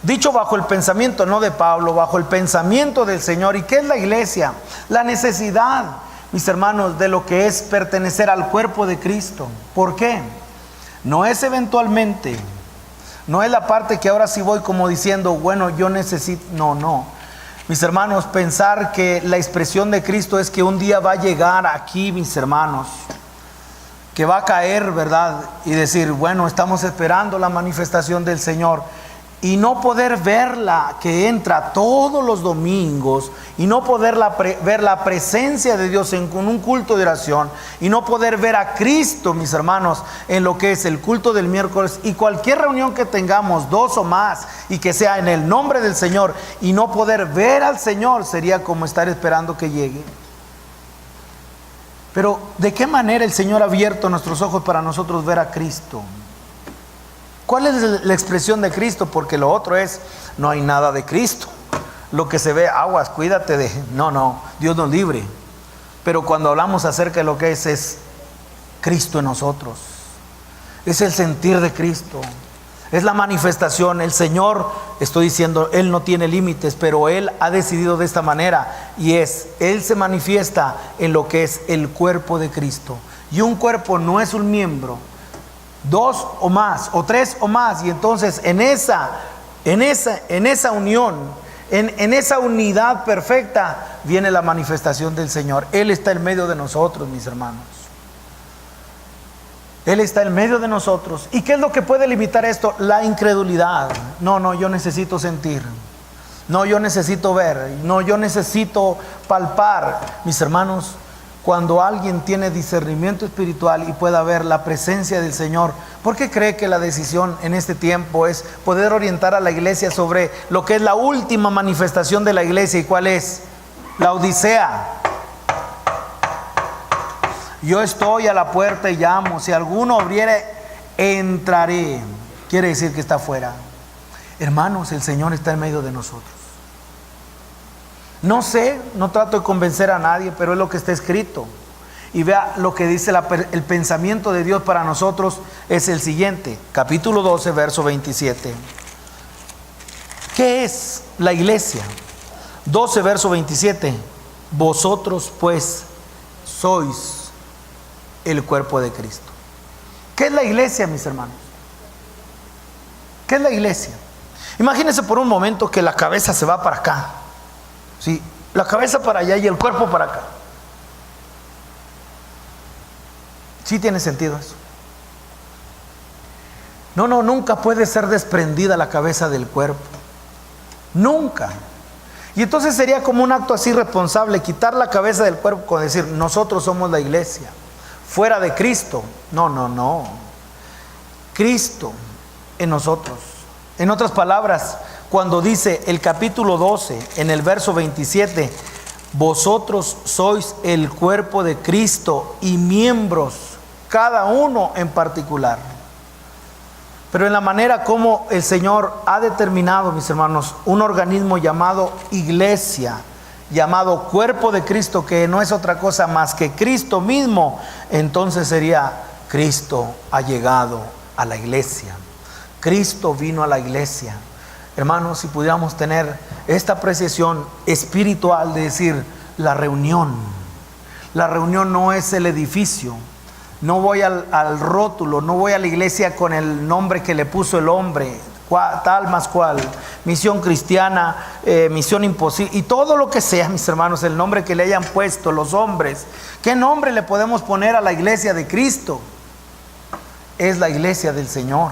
Dicho bajo el pensamiento no de Pablo, bajo el pensamiento del Señor. ¿Y qué es la iglesia? La necesidad, mis hermanos, de lo que es pertenecer al cuerpo de Cristo. ¿Por qué? No es eventualmente, no es la parte que ahora sí voy como diciendo, bueno, yo necesito, no. Mis hermanos, pensar que la expresión de Cristo es que un día va a llegar aquí, mis hermanos, que va a caer, ¿verdad? Y decir, bueno, estamos esperando la manifestación del Señor. Y no poder verla, que entra todos los domingos, y no poder ver la presencia de Dios en un culto de oración, y no poder ver a Cristo, mis hermanos, en lo que es el culto del miércoles, y cualquier reunión que tengamos, 2 o más, y que sea en el nombre del Señor, y no poder ver al Señor, sería como estar esperando que llegue. Pero ¿de qué manera el Señor ha abierto nuestros ojos para nosotros ver a Cristo? ¿Cuál es la expresión de Cristo? Porque lo otro es, no hay nada de Cristo. Lo que se ve, aguas, cuídate de... No, Dios nos libre. Pero cuando hablamos acerca de lo que es Cristo en nosotros. Es el sentir de Cristo. Es la manifestación. El Señor, estoy diciendo, Él no tiene límites, pero Él ha decidido de esta manera. Y Él se manifiesta en lo que es el cuerpo de Cristo. Y un cuerpo no es un miembro. 2 o más, o 3 o más, y entonces en esa unión, en esa unidad perfecta, viene la manifestación del Señor. Él está en medio de nosotros, mis hermanos. Él está en medio de nosotros. ¿Y qué es lo que puede limitar esto? La incredulidad. No, yo necesito sentir. No, yo necesito ver. No, yo necesito palpar. Mis hermanos, cuando alguien tiene discernimiento espiritual y pueda ver la presencia del Señor, ¿por qué cree que la decisión en este tiempo es poder orientar a la iglesia sobre lo que es la última manifestación de la iglesia? ¿Y cuál es? La Odisea. Yo estoy a la puerta y llamo, si alguno abriere, entraré. Quiere decir que está afuera. Hermanos, el Señor está en medio de nosotros. No sé, no trato de convencer a nadie, pero es lo que está escrito. Y vea lo que dice el pensamiento de Dios para nosotros es el siguiente. Capítulo 12, verso 27. ¿Qué es la iglesia? 12, verso 27. Vosotros pues sois el cuerpo de Cristo. ¿Qué es la iglesia, mis hermanos? ¿Qué es la iglesia? Imagínense por un momento que la cabeza se va para acá. Sí, la cabeza para allá y el cuerpo para acá. ¿Sí tiene sentido eso? No, nunca puede ser desprendida la cabeza del cuerpo. Nunca. Y entonces sería como un acto así responsable quitar la cabeza del cuerpo con decir, nosotros somos la iglesia. Fuera de Cristo. No. Cristo en nosotros. En otras palabras, cuando dice el capítulo 12, en el verso 27, vosotros sois el cuerpo de Cristo y miembros, cada uno en particular. pero en la manera como el Señor ha determinado, mis hermanos, un organismo llamado iglesia, llamado cuerpo de Cristo, que no es otra cosa más que Cristo mismo, entonces sería: Cristo ha llegado a la iglesia, Cristo vino a la iglesia. Hermanos, si pudiéramos tener esta apreciación espiritual de decir: la reunión no es el edificio. No voy al rótulo, no voy a la iglesia con el nombre que le puso el hombre, tal más cual, Misión Cristiana, Misión Imposible, y todo lo que sea, mis hermanos, el nombre que le hayan puesto los hombres. ¿Qué nombre le podemos poner a la iglesia de Cristo? Es la iglesia del Señor.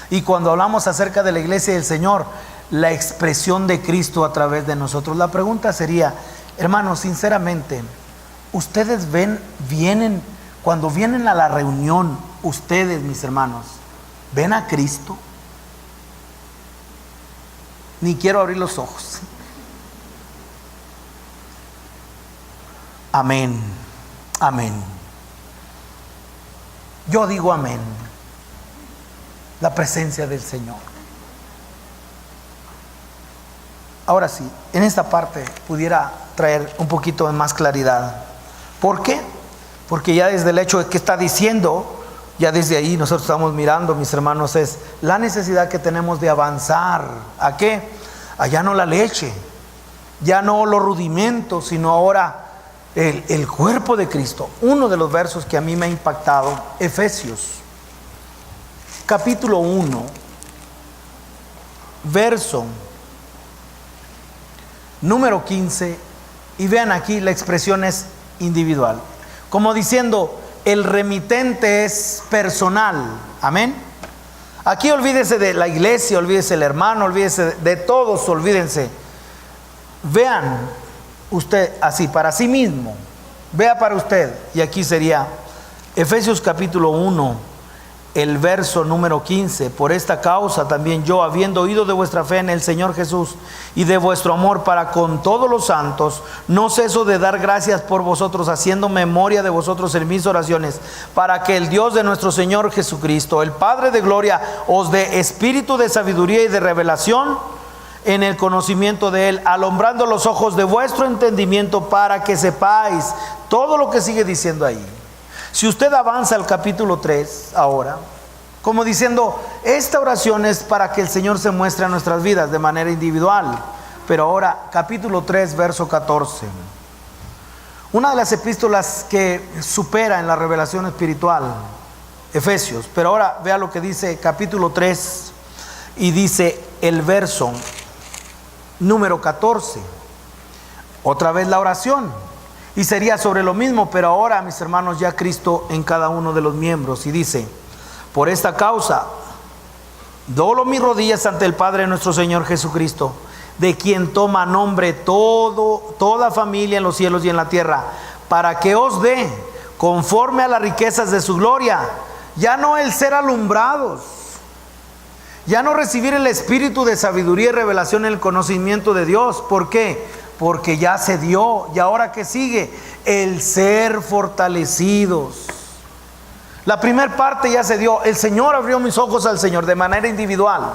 Y cuando hablamos acerca de la iglesia del Señor, la expresión de Cristo a través de nosotros. La pregunta sería, hermanos, sinceramente, ustedes cuando vienen a la reunión, ustedes, mis hermanos, ¿ven a Cristo? Ni quiero abrir los ojos. Amén, amén. Yo digo amén. La presencia del Señor. Ahora sí, en esta parte pudiera traer un poquito de más claridad. ¿Por qué? Porque ya desde el hecho de que está diciendo, ya desde ahí nosotros estamos mirando, mis hermanos, es la necesidad que tenemos de avanzar. ¿A qué? Allá no la leche, ya no los rudimentos, sino ahora el cuerpo de Cristo. Uno de los versos que a mí me ha impactado, Efesios, capítulo 1, verso número 15, y vean aquí la expresión es individual, como diciendo, el remitente es personal. Amén. Aquí olvídese de la iglesia, olvídese del hermano, olvídese de todos, olvídense. Vean usted así, para sí mismo, vea para usted, y aquí sería Efesios capítulo 1, el verso número 15. Por esta causa también yo, habiendo oído de vuestra fe en el Señor Jesús y de vuestro amor para con todos los santos, no ceso de dar gracias por vosotros, haciendo memoria de vosotros en mis oraciones, para que el Dios de nuestro Señor Jesucristo, el Padre de gloria, os dé espíritu de sabiduría y de revelación en el conocimiento de Él, alumbrando los ojos de vuestro entendimiento, para que sepáis todo lo que sigue diciendo ahí. Si usted avanza al capítulo 3 ahora, como diciendo, esta oración es para que el Señor se muestre a nuestras vidas de manera individual. Pero ahora, capítulo 3, verso 14. Una de las epístolas que supera en la revelación espiritual, Efesios. Pero ahora vea lo que dice capítulo 3 y dice el verso número 14. Otra vez la oración. Y sería sobre lo mismo, pero ahora, mis hermanos, ya Cristo en cada uno de los miembros. Y dice: por esta causa doblo mis rodillas ante el Padre de nuestro Señor Jesucristo, de quien toma nombre toda familia en los cielos y en la tierra, para que os dé, conforme a las riquezas de su gloria, ya no el ser alumbrados, ya no recibir el espíritu de sabiduría y revelación en el conocimiento de Dios. ¿Por qué? Porque ya se dio. ¿Y ahora qué sigue? El ser fortalecidos. La primera parte ya se dio. El Señor abrió mis ojos al Señor de manera individual.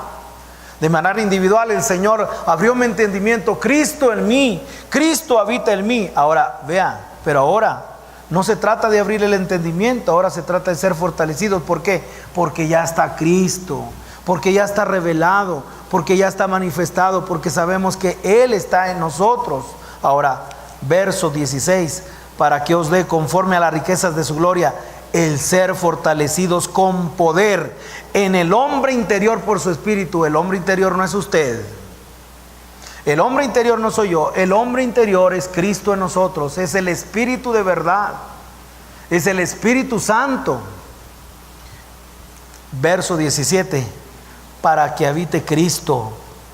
De manera individual el Señor abrió mi entendimiento. Cristo en mí, Cristo habita en mí. Ahora, vea, pero ahora no se trata de abrir el entendimiento, ahora se trata de ser fortalecidos. ¿Por qué? Porque ya está Cristo, porque ya está revelado, porque ya está manifestado, porque sabemos que Él está en nosotros. Ahora, verso 16, para que os dé, conforme a las riquezas de su gloria, el ser fortalecidos con poder en el hombre interior por su espíritu. El hombre interior no es usted, el hombre interior no soy yo, el hombre interior es Cristo en nosotros, es el Espíritu de verdad, es el Espíritu Santo. Verso 17, para que habite Cristo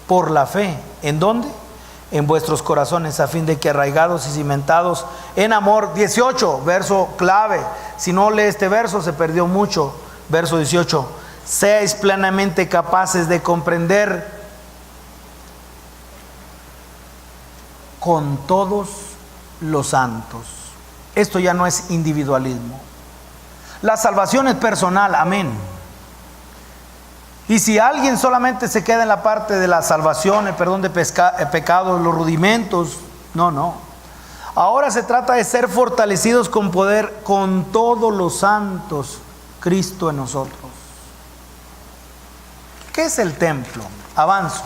por la fe. ¿En dónde? En vuestros corazones, a fin de que, arraigados y cimentados en amor. 18, verso clave. Si no lee este verso se perdió mucho. Verso 18, seáis plenamente capaces de comprender con todos los santos. Esto ya no es individualismo. La salvación es personal, amén. Y si alguien solamente se queda en la parte de la salvación, el perdón de pecados, los rudimentos, no. Ahora se trata de ser fortalecidos con poder con todos los santos, Cristo en nosotros. ¿Qué es el templo? Avanzo.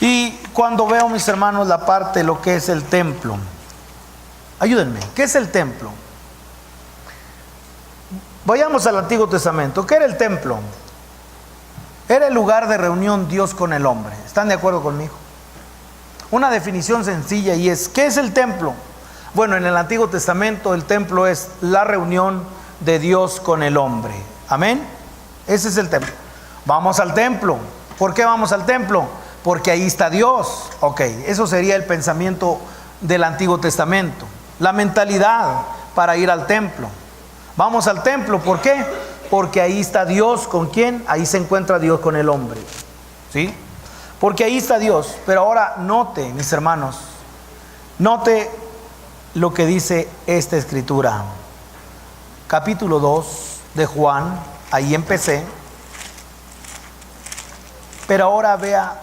Y cuando veo, mis hermanos, la parte de lo que es el templo, ayúdenme, ¿qué es el templo? Vayamos al Antiguo Testamento. ¿Qué era el templo? Era el lugar de reunión Dios con el hombre. ¿Están de acuerdo conmigo? Una definición sencilla y es, ¿qué es el templo? Bueno, en el Antiguo Testamento el templo es la reunión de Dios con el hombre. Amén. Ese es el templo. Vamos al templo. ¿Por qué vamos al templo? Porque ahí está Dios. Ok, eso sería el pensamiento del Antiguo Testamento. La mentalidad para ir al templo. Vamos al templo, ¿por qué? Porque ahí está Dios. ¿Con quién? Ahí se encuentra Dios con el hombre. ¿Sí? Porque ahí está Dios. Pero ahora note, mis hermanos, note lo que dice esta escritura. Capítulo 2 de Juan, ahí empecé. Pero ahora vea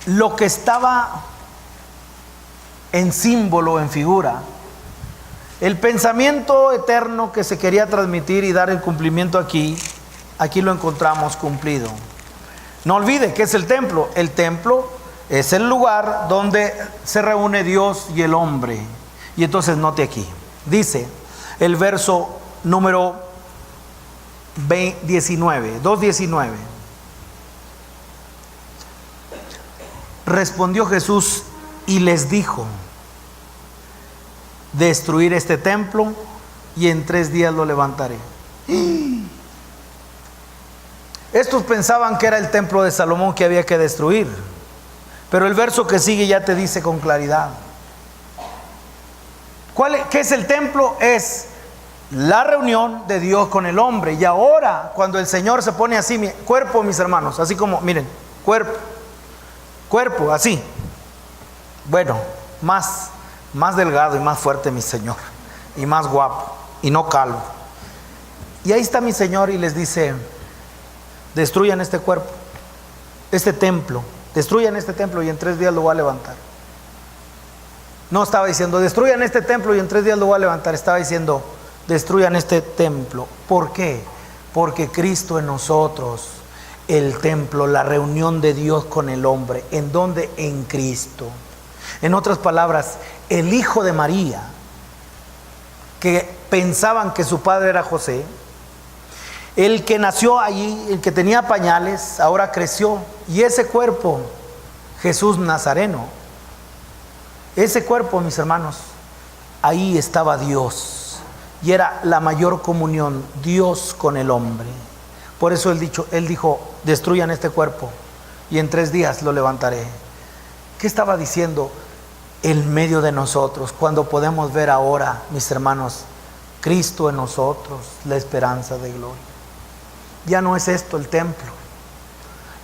lo que estaba en símbolo, en figura. El pensamiento eterno que se quería transmitir y dar el cumplimiento aquí lo encontramos cumplido. No olvide que es el templo. El templo es el lugar donde se reúne Dios y el hombre. Y entonces note aquí, dice el verso número 2:19. Respondió Jesús y les dijo: destruir este templo y en 3 días lo levantaré. Estos pensaban que era el templo de Salomón que había que destruir, pero el verso que sigue ya te dice con claridad. ¿Qué es el templo? Es la reunión de Dios con el hombre. Y ahora, cuando el Señor se pone así, cuerpo, mis hermanos, así como, miren, cuerpo, así. Bueno, más delgado y más fuerte mi Señor, y más guapo, y no calvo. Y ahí está mi Señor y les dice: destruyan este cuerpo, este templo, destruyan este templo y en 3 días lo voy a levantar. No estaba diciendo destruyan este templo y en 3 días lo voy a levantar, estaba diciendo destruyan este templo. ¿Por qué? Porque Cristo en nosotros, el templo, la reunión de Dios con el hombre. ¿En dónde? En Cristo. En otras palabras, el hijo de María, que pensaban que su padre era José, el que nació allí, el que tenía pañales, ahora creció. Y ese cuerpo, Jesús Nazareno, ese cuerpo, mis hermanos, ahí estaba Dios. Y era la mayor comunión, Dios con el hombre. Por eso él dijo, destruyan este cuerpo y en 3 días lo levantaré. ¿Qué estaba diciendo? En medio de nosotros, cuando podemos ver ahora, mis hermanos, Cristo en nosotros, la esperanza de gloria. Ya no es esto el templo.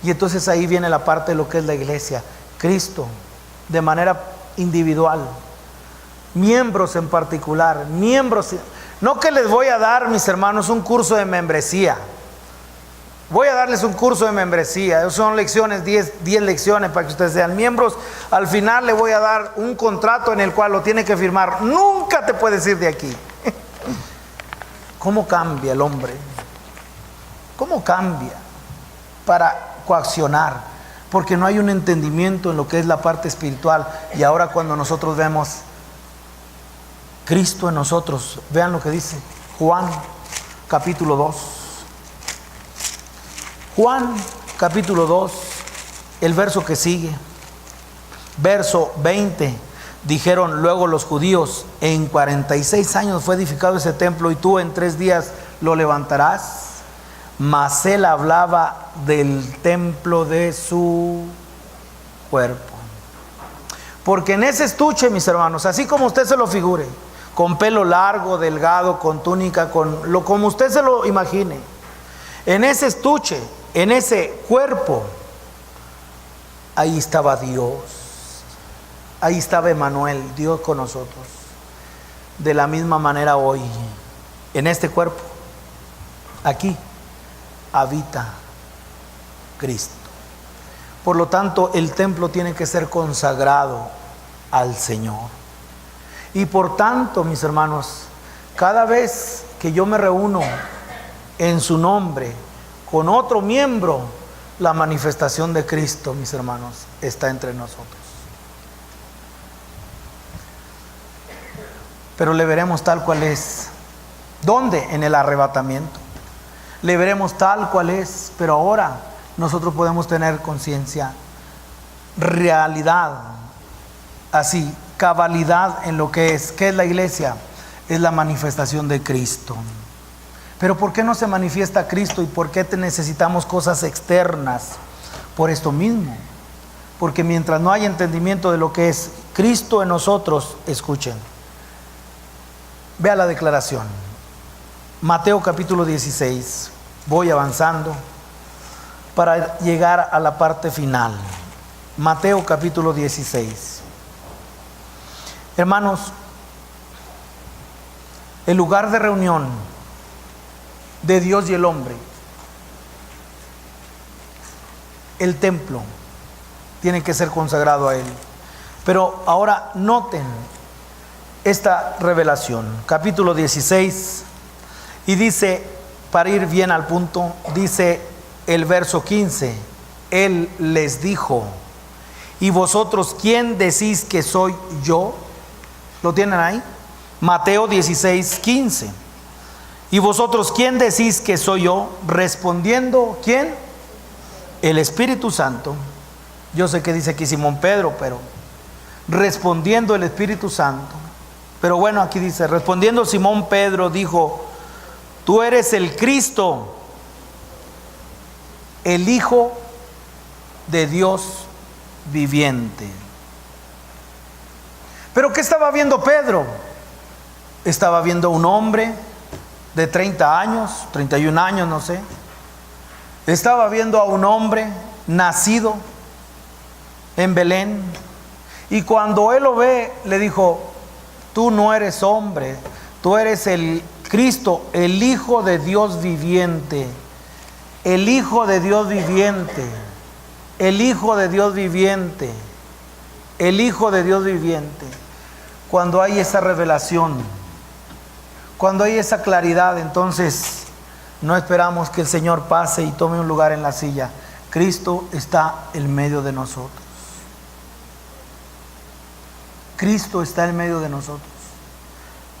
Y entonces ahí viene la parte de lo que es la iglesia. Cristo, de manera individual, miembros en particular, no que les voy a dar, mis hermanos, un curso de membresía. Voy a darles un curso de membresía. Son lecciones, 10 lecciones para que ustedes sean miembros. Al final le voy a dar un contrato en el cual lo tiene que firmar. Nunca te puedes ir de aquí. ¿Cómo cambia el hombre? ¿Cómo cambia para coaccionar? Porque no hay un entendimiento en lo que es la parte espiritual. Y ahora cuando nosotros vemos Cristo en nosotros, vean lo que dice Juan capítulo 2. Juan capítulo 2, el verso que sigue, verso 20. Dijeron luego los judíos: en 46 años fue edificado ese templo y tú en 3 días lo levantarás. Mas él hablaba del templo de su cuerpo. Porque en ese estuche, mis hermanos, así como usted se lo figure, con pelo largo, delgado, con túnica, como usted se lo imagine, en ese estuche, en ese cuerpo, ahí estaba Dios. Ahí estaba Emmanuel, Dios con nosotros. De la misma manera hoy, en este cuerpo, aquí habita Cristo. Por lo tanto, el templo tiene que ser consagrado al Señor. Y por tanto, mis hermanos, cada vez que yo me reúno en su nombre con otro miembro, la manifestación de Cristo, mis hermanos, está entre nosotros. Pero le veremos tal cual es. ¿Dónde? En el arrebatamiento. Le veremos tal cual es, pero ahora nosotros podemos tener conciencia, realidad, así, cabalidad en lo que es. ¿Qué es la iglesia? Es la manifestación de Cristo. Pero ¿por qué no se manifiesta Cristo y por qué necesitamos cosas externas? Por esto mismo. Porque mientras no hay entendimiento de lo que es Cristo en nosotros, escuchen. Vea la declaración. Mateo capítulo 16. Voy avanzando para llegar a la parte final. Mateo capítulo 16. Hermanos, el lugar de reunión de Dios y el hombre, el templo, tiene que ser consagrado a Él. Pero ahora noten esta revelación, capítulo 16, y dice, para ir bien al punto, dice el verso 15, Él les dijo, ¿y vosotros quién decís que soy yo? ¿Lo tienen ahí? Mateo 16, 15. ¿Y vosotros quién decís que soy yo? Respondiendo, ¿quién? El Espíritu Santo. Yo sé que dice aquí Simón Pedro, pero respondiendo el Espíritu Santo. Pero bueno, aquí dice, respondiendo Simón Pedro dijo, tú eres el Cristo, el Hijo de Dios viviente. ¿Pero qué estaba viendo Pedro? Estaba viendo un hombre de 30 años, 31 años, no sé. Estaba viendo a un hombre nacido en Belén. Y cuando él lo ve, le dijo, tú no eres hombre, tú eres el Cristo, el Hijo de Dios viviente. El Hijo de Dios viviente. El Hijo de Dios viviente. El Hijo de Dios viviente. Cuando hay esa revelación, cuando hay esa claridad, entonces no esperamos que el Señor pase y tome un lugar en la silla. Cristo está en medio de nosotros. Cristo está en medio de nosotros.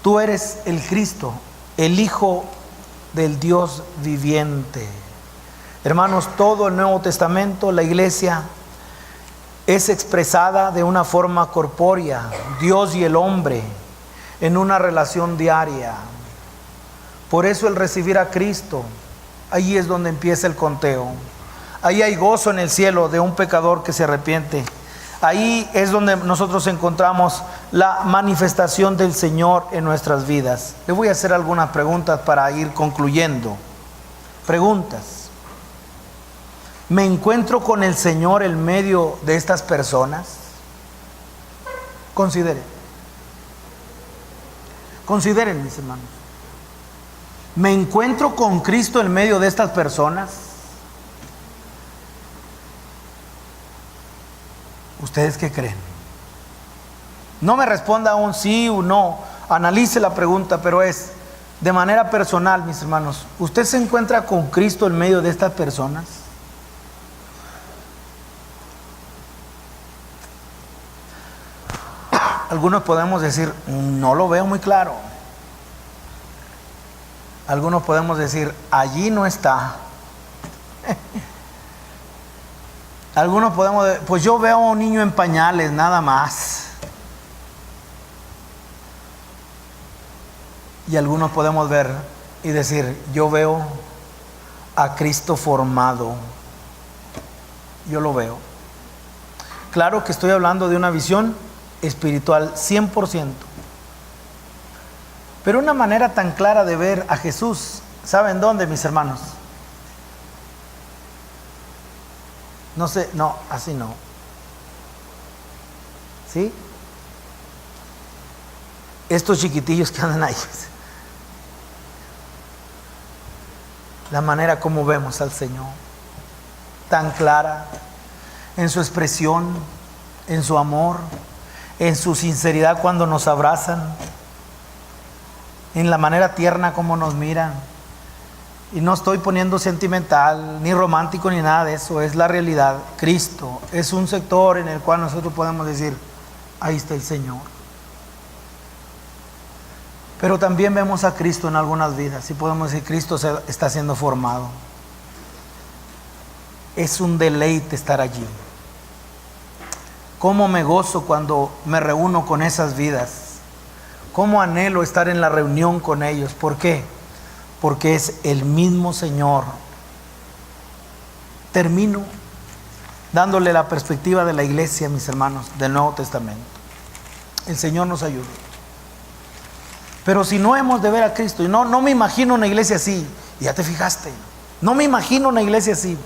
Tú eres el Cristo, el Hijo del Dios viviente. Hermanos, todo el Nuevo Testamento, la iglesia es expresada de una forma corpórea, Dios y el hombre, en una relación diaria. Por eso el recibir a Cristo, ahí es donde empieza el conteo. Ahí hay gozo en el cielo de un pecador que se arrepiente. Ahí es donde nosotros encontramos la manifestación del Señor en nuestras vidas. Le voy a hacer algunas preguntas para ir concluyendo. Preguntas. ¿Me encuentro con el Señor en medio de estas personas? Consideren. Consideren, mis hermanos. ¿Me encuentro con Cristo en medio de estas personas? ¿Ustedes qué creen? No me responda un sí o no. Analice la pregunta, pero es de manera personal, mis hermanos. ¿Usted se encuentra con Cristo en medio de estas personas? Algunos podemos decir, no lo veo muy claro. Algunos podemos decir, allí no está. Algunos podemos decir, pues yo veo a un niño en pañales, nada más. Y algunos podemos ver y decir, yo veo a Cristo formado. Yo lo veo. Claro que estoy hablando de una visión espiritual 100%. Pero una manera tan clara de ver a Jesús, ¿saben dónde, mis hermanos? No sé, no, así no. ¿Sí? Estos chiquitillos que andan ahí. la manera como vemos al Señor, tan clara en su expresión, en su amor, en su sinceridad cuando nos abrazan, en la manera tierna como nos miran. Y no estoy poniendo sentimental, ni romántico, ni nada de eso, es la realidad. Cristo es un sector en el cual nosotros podemos decir, ahí está el Señor. Pero también vemos a Cristo en algunas vidas y podemos decir, Cristo está siendo formado. Es un deleite estar allí. Cómo me gozo cuando me reúno con esas vidas. Cómo anhelo estar en la reunión con ellos. ¿Por qué? Porque es el mismo Señor. Termino dándole la perspectiva de la iglesia, mis hermanos, del Nuevo Testamento. El Señor nos ayude. Pero si no hemos de ver a Cristo, y no me imagino una iglesia así, ya te fijaste, no me imagino una iglesia así.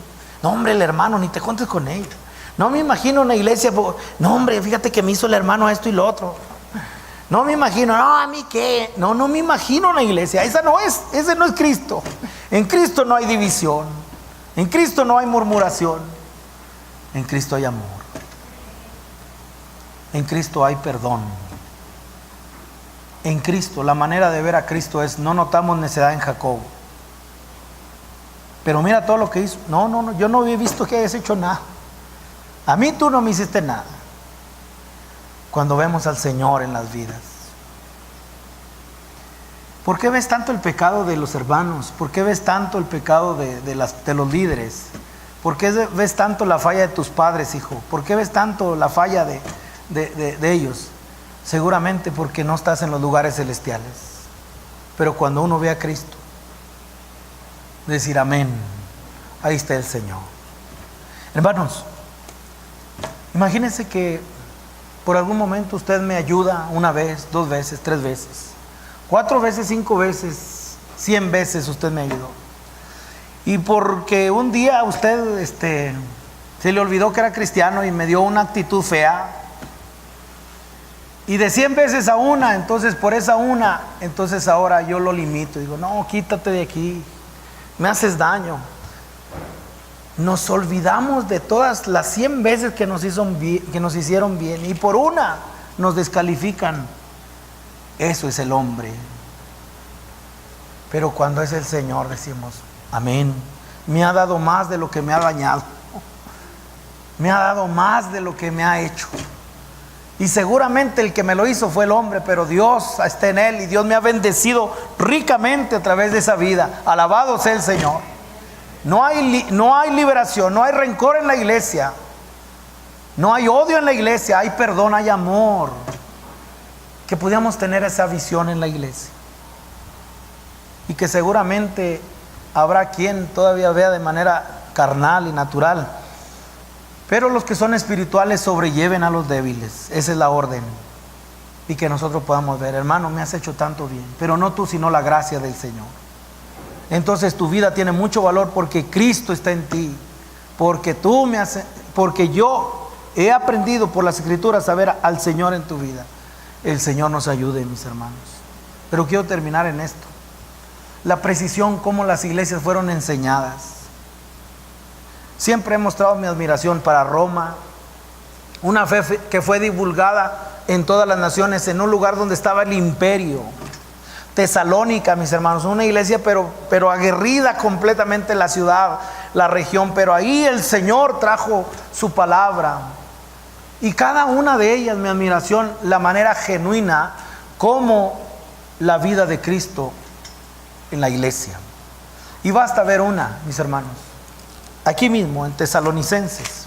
No, hombre, el hermano, ni te juntes con él. No me imagino una iglesia, no, hombre, fíjate que me hizo el hermano esto y lo otro. No me imagino, no, a mí qué. No me imagino una iglesia. Ese no es Cristo. En Cristo no hay división. En Cristo no hay murmuración. En Cristo hay amor. En Cristo hay perdón. En Cristo, la manera de ver a Cristo es, no notamos necedad en Jacob. Pero mira todo lo que hizo. No, yo no había visto que hayas hecho nada. A mí tú no me hiciste nada. Cuando vemos al Señor en las vidas. ¿Por qué ves tanto el pecado de los hermanos? ¿Por qué ves tanto el pecado de los líderes? ¿Por qué ves tanto la falla de tus padres, hijo? ¿Por qué ves tanto la falla de ellos? Seguramente porque no estás en los lugares celestiales. Pero cuando uno ve a Cristo, decir amén, ahí está el Señor. Hermanos, imagínense que por algún momento usted me ayuda una vez, 2 veces, 3 veces, 4 veces, 5 veces, 100 veces usted me ayudó. Y porque un día usted se le olvidó que era cristiano y me dio una actitud fea, y de 100 veces a una, entonces por esa una, entonces ahora yo lo limito. Digo, no, quítate de aquí, me haces daño. Nos olvidamos de todas las 100 veces que nos hicieron bien, y por una nos descalifican. Eso es el hombre. Pero cuando es el Señor decimos, amén, me ha dado más de lo que me ha dañado, me ha dado más de lo que me ha hecho. Y seguramente el que me lo hizo fue el hombre, pero Dios está en él y Dios me ha bendecido ricamente a través de esa vida. Alabado sea el Señor. No hay liberación, no hay rencor en la iglesia, no hay odio en la iglesia, hay perdón, hay amor. Que pudiéramos tener esa visión en la iglesia. Y que seguramente habrá quien todavía vea de manera carnal y natural. Pero los que son espirituales sobrelleven a los débiles. Esa es la orden. Y que nosotros podamos ver, hermano, me has hecho tanto bien. Pero no tú, sino la gracia del Señor. Entonces tu vida tiene mucho valor porque Cristo está en ti. Porque yo he aprendido por las Escrituras a ver al Señor en tu vida. El Señor nos ayude, mis hermanos. Pero quiero terminar en esto. La precisión, cómo las iglesias fueron enseñadas. Siempre he mostrado mi admiración para Roma, una fe que fue divulgada en todas las naciones, en un lugar donde estaba el imperio. Tesalónica, mis hermanos, una iglesia pero aguerrida completamente la ciudad, la región, pero ahí el Señor trajo su palabra. Y cada una de ellas, mi admiración, la manera genuina como la vida de Cristo en la iglesia. Y basta ver una, mis hermanos. Aquí mismo, en Tesalonicenses,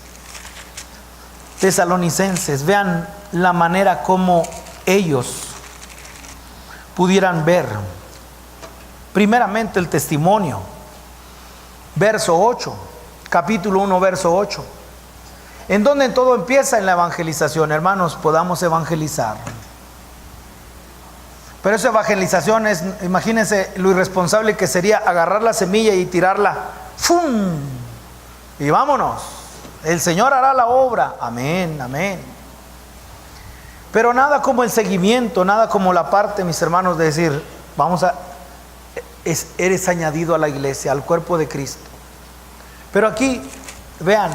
vean la manera como ellos pudieran ver, primeramente el testimonio, verso 8, capítulo 1, verso 8, en donde todo empieza en la evangelización. Hermanos, podamos evangelizar. Pero esa evangelización es, imagínense lo irresponsable que sería agarrar la semilla y tirarla, ¡fum!, y vámonos. El Señor hará la obra. Amén, amén. Pero nada como el seguimiento, nada como la parte, mis hermanos, de decir, eres añadido a la iglesia, al cuerpo de Cristo. Pero aquí, vean,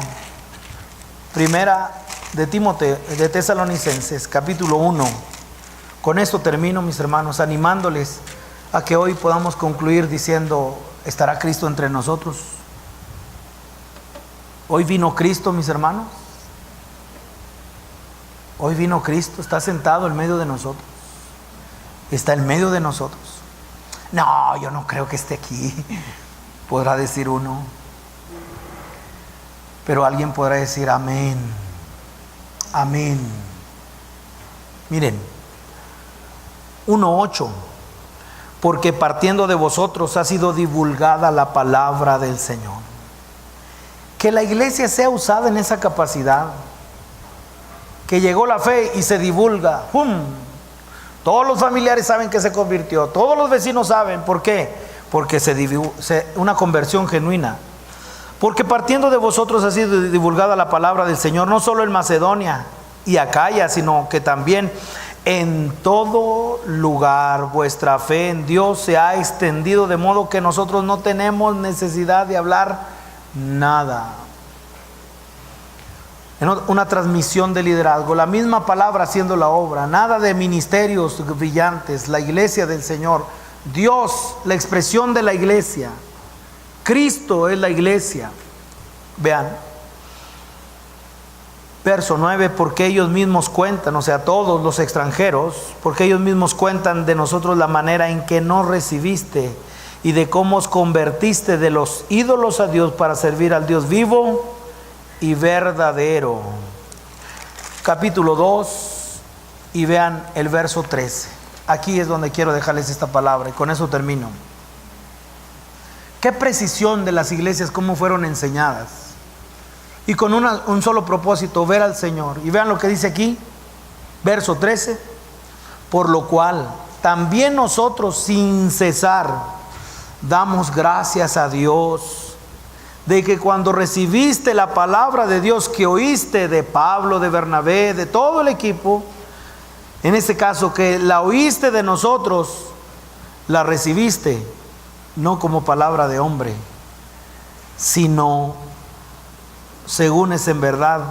primera de Timoteo, de Tesalonicenses, capítulo 1. Con esto termino, mis hermanos, animándoles a que hoy podamos concluir diciendo: ¿estará Cristo entre nosotros? Hoy vino Cristo, mis hermanos. Hoy vino Cristo, está sentado en medio de nosotros. Está en medio de nosotros. No, yo no creo que esté aquí, podrá decir uno. Pero alguien podrá decir amén. Amén. Miren, 1:8. Porque partiendo de vosotros ha sido divulgada la palabra del Señor. Que la iglesia sea usada en esa capacidad. Que llegó la fe y se divulga. ¡Pum! Todos los familiares saben que se convirtió. Todos los vecinos saben. ¿Por qué? Porque una conversión genuina. Porque partiendo de vosotros ha sido divulgada la palabra del Señor, no solo en Macedonia y Acaya, sino que también en todo lugar vuestra fe en Dios se ha extendido, de modo que nosotros no tenemos necesidad de hablar nada. En una transmisión de liderazgo, la misma palabra haciendo la obra, nada de ministerios brillantes, la iglesia del Señor, Dios, la expresión de la iglesia, Cristo es la iglesia. Vean, verso 9, porque ellos mismos cuentan, o sea, todos los extranjeros, porque ellos mismos cuentan de nosotros la manera en que nos recibiste y de cómo os convertiste de los ídolos a Dios para servir al Dios vivo y verdadero. Capítulo 2, y vean el verso 13. Aquí es donde quiero dejarles esta palabra y con eso termino. Qué precisión de las iglesias, cómo fueron enseñadas. Y con un solo propósito, ver al Señor. Y vean lo que dice aquí, verso 13. Por lo cual, también nosotros sin cesar, damos gracias a Dios, de que cuando recibiste la palabra de Dios que oíste de Pablo, de Bernabé, de todo el equipo, en este caso que la oíste de nosotros, la recibiste no como palabra de hombre, sino según es en verdad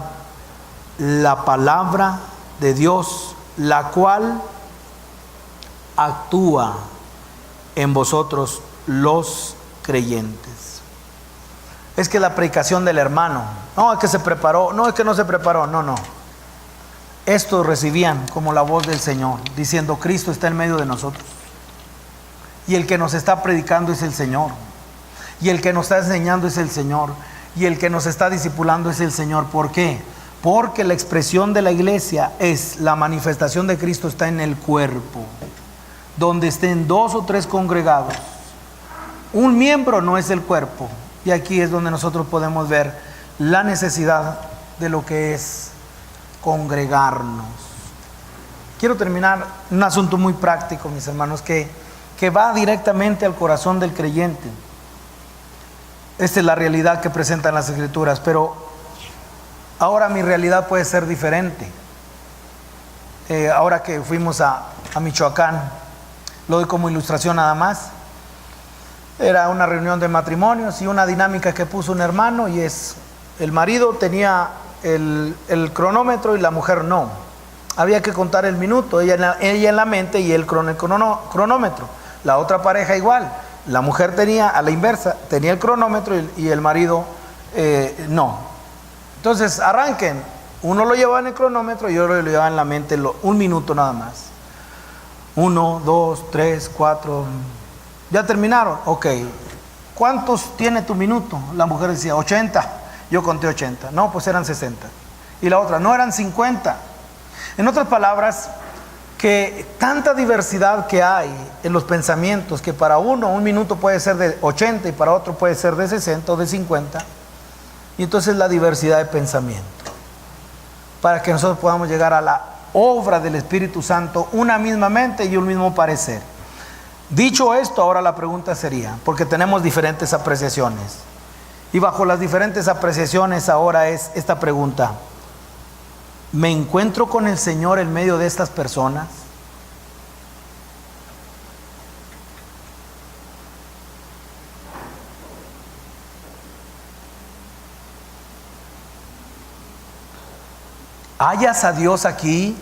la palabra de Dios, la cual actúa en vosotros los creyentes. Es que la predicación del hermano, no, es que se preparó, no, es que no se preparó, no. Estos recibían como la voz del Señor, diciendo: Cristo está en medio de nosotros. Y el que nos está predicando es el Señor. Y el que nos está enseñando es el Señor. Y el que nos está discipulando es el Señor. ¿Por qué? Porque la expresión de la iglesia es la manifestación de Cristo, está en el cuerpo. Donde estén 2 o 3 congregados, un miembro no es el cuerpo. Y aquí es donde nosotros podemos ver la necesidad de lo que es congregarnos. Quiero terminar un asunto muy práctico, mis hermanos, que va directamente al corazón del creyente. Esta es la realidad que presentan las Escrituras, pero ahora mi realidad puede ser diferente. Ahora que fuimos a Michoacán, lo doy como ilustración nada más. Era una reunión de matrimonios y una dinámica que puso un hermano, y es: el marido tenía el cronómetro y la mujer no. Había que contar el minuto, ella en la mente y él con el cronómetro. La otra pareja igual. La mujer tenía a la inversa, tenía el cronómetro y el marido no. Entonces arranquen, uno lo llevaba en el cronómetro y otro lo llevaba en la mente, un minuto nada más. 1, 2, 3, 4. ¿Ya terminaron? Ok. ¿Cuántos tiene tu minuto? La mujer decía 80. Yo conté 80. No, pues eran 60. Y la otra, no, eran 50. En otras palabras, que tanta diversidad que hay en los pensamientos, que para uno un minuto puede ser de 80 y para otro puede ser de 60 o de 50. Y entonces la diversidad de pensamiento, para que nosotros podamos llegar a la obra del Espíritu Santo, una misma mente y un mismo parecer. Dicho esto, ahora la pregunta sería, porque tenemos diferentes apreciaciones, y bajo las diferentes apreciaciones ahora es esta pregunta: ¿me encuentro con el Señor en medio de estas personas? ¿Hallas a Dios aquí?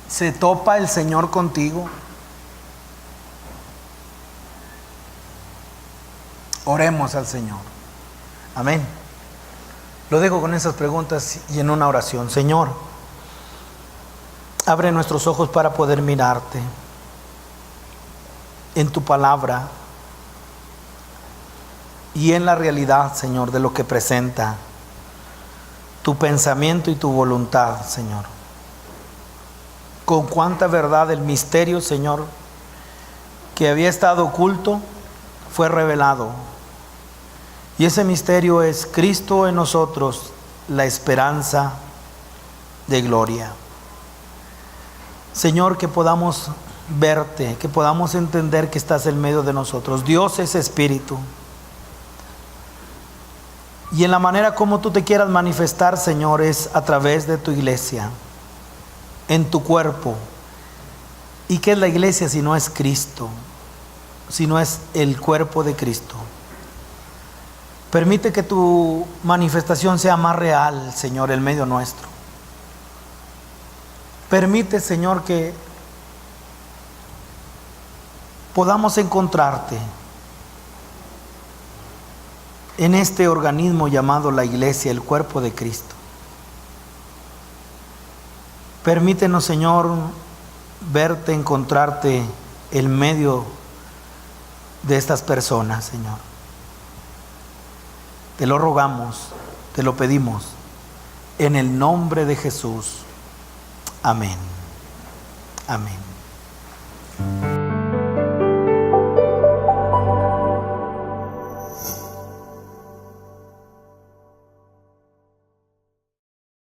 ¿Se topa el Señor contigo? Oremos al Señor. Amén. Lo dejo con esas preguntas y en una oración. Señor, abre nuestros ojos para poder mirarte en tu palabra y en la realidad, Señor, de lo que presenta tu pensamiento y tu voluntad, Señor. Con cuánta verdad el misterio, Señor, que había estado oculto, fue revelado. Y ese misterio es Cristo en nosotros, la esperanza de gloria. Señor, que podamos verte, que podamos entender que estás en medio de nosotros. Dios es espíritu. Y en la manera como tú te quieras manifestar, Señor, es a través de tu iglesia, en tu cuerpo. ¿Y qué es la iglesia si no es Cristo? Si no es el cuerpo de Cristo. Permite que tu manifestación sea más real, Señor, en medio nuestro. Permite, Señor, que podamos encontrarte en este organismo llamado la iglesia, el cuerpo de Cristo. Permítenos, Señor, verte, encontrarte en medio de estas personas, Señor. Te lo rogamos, te lo pedimos, en el nombre de Jesús. Amén. Amén.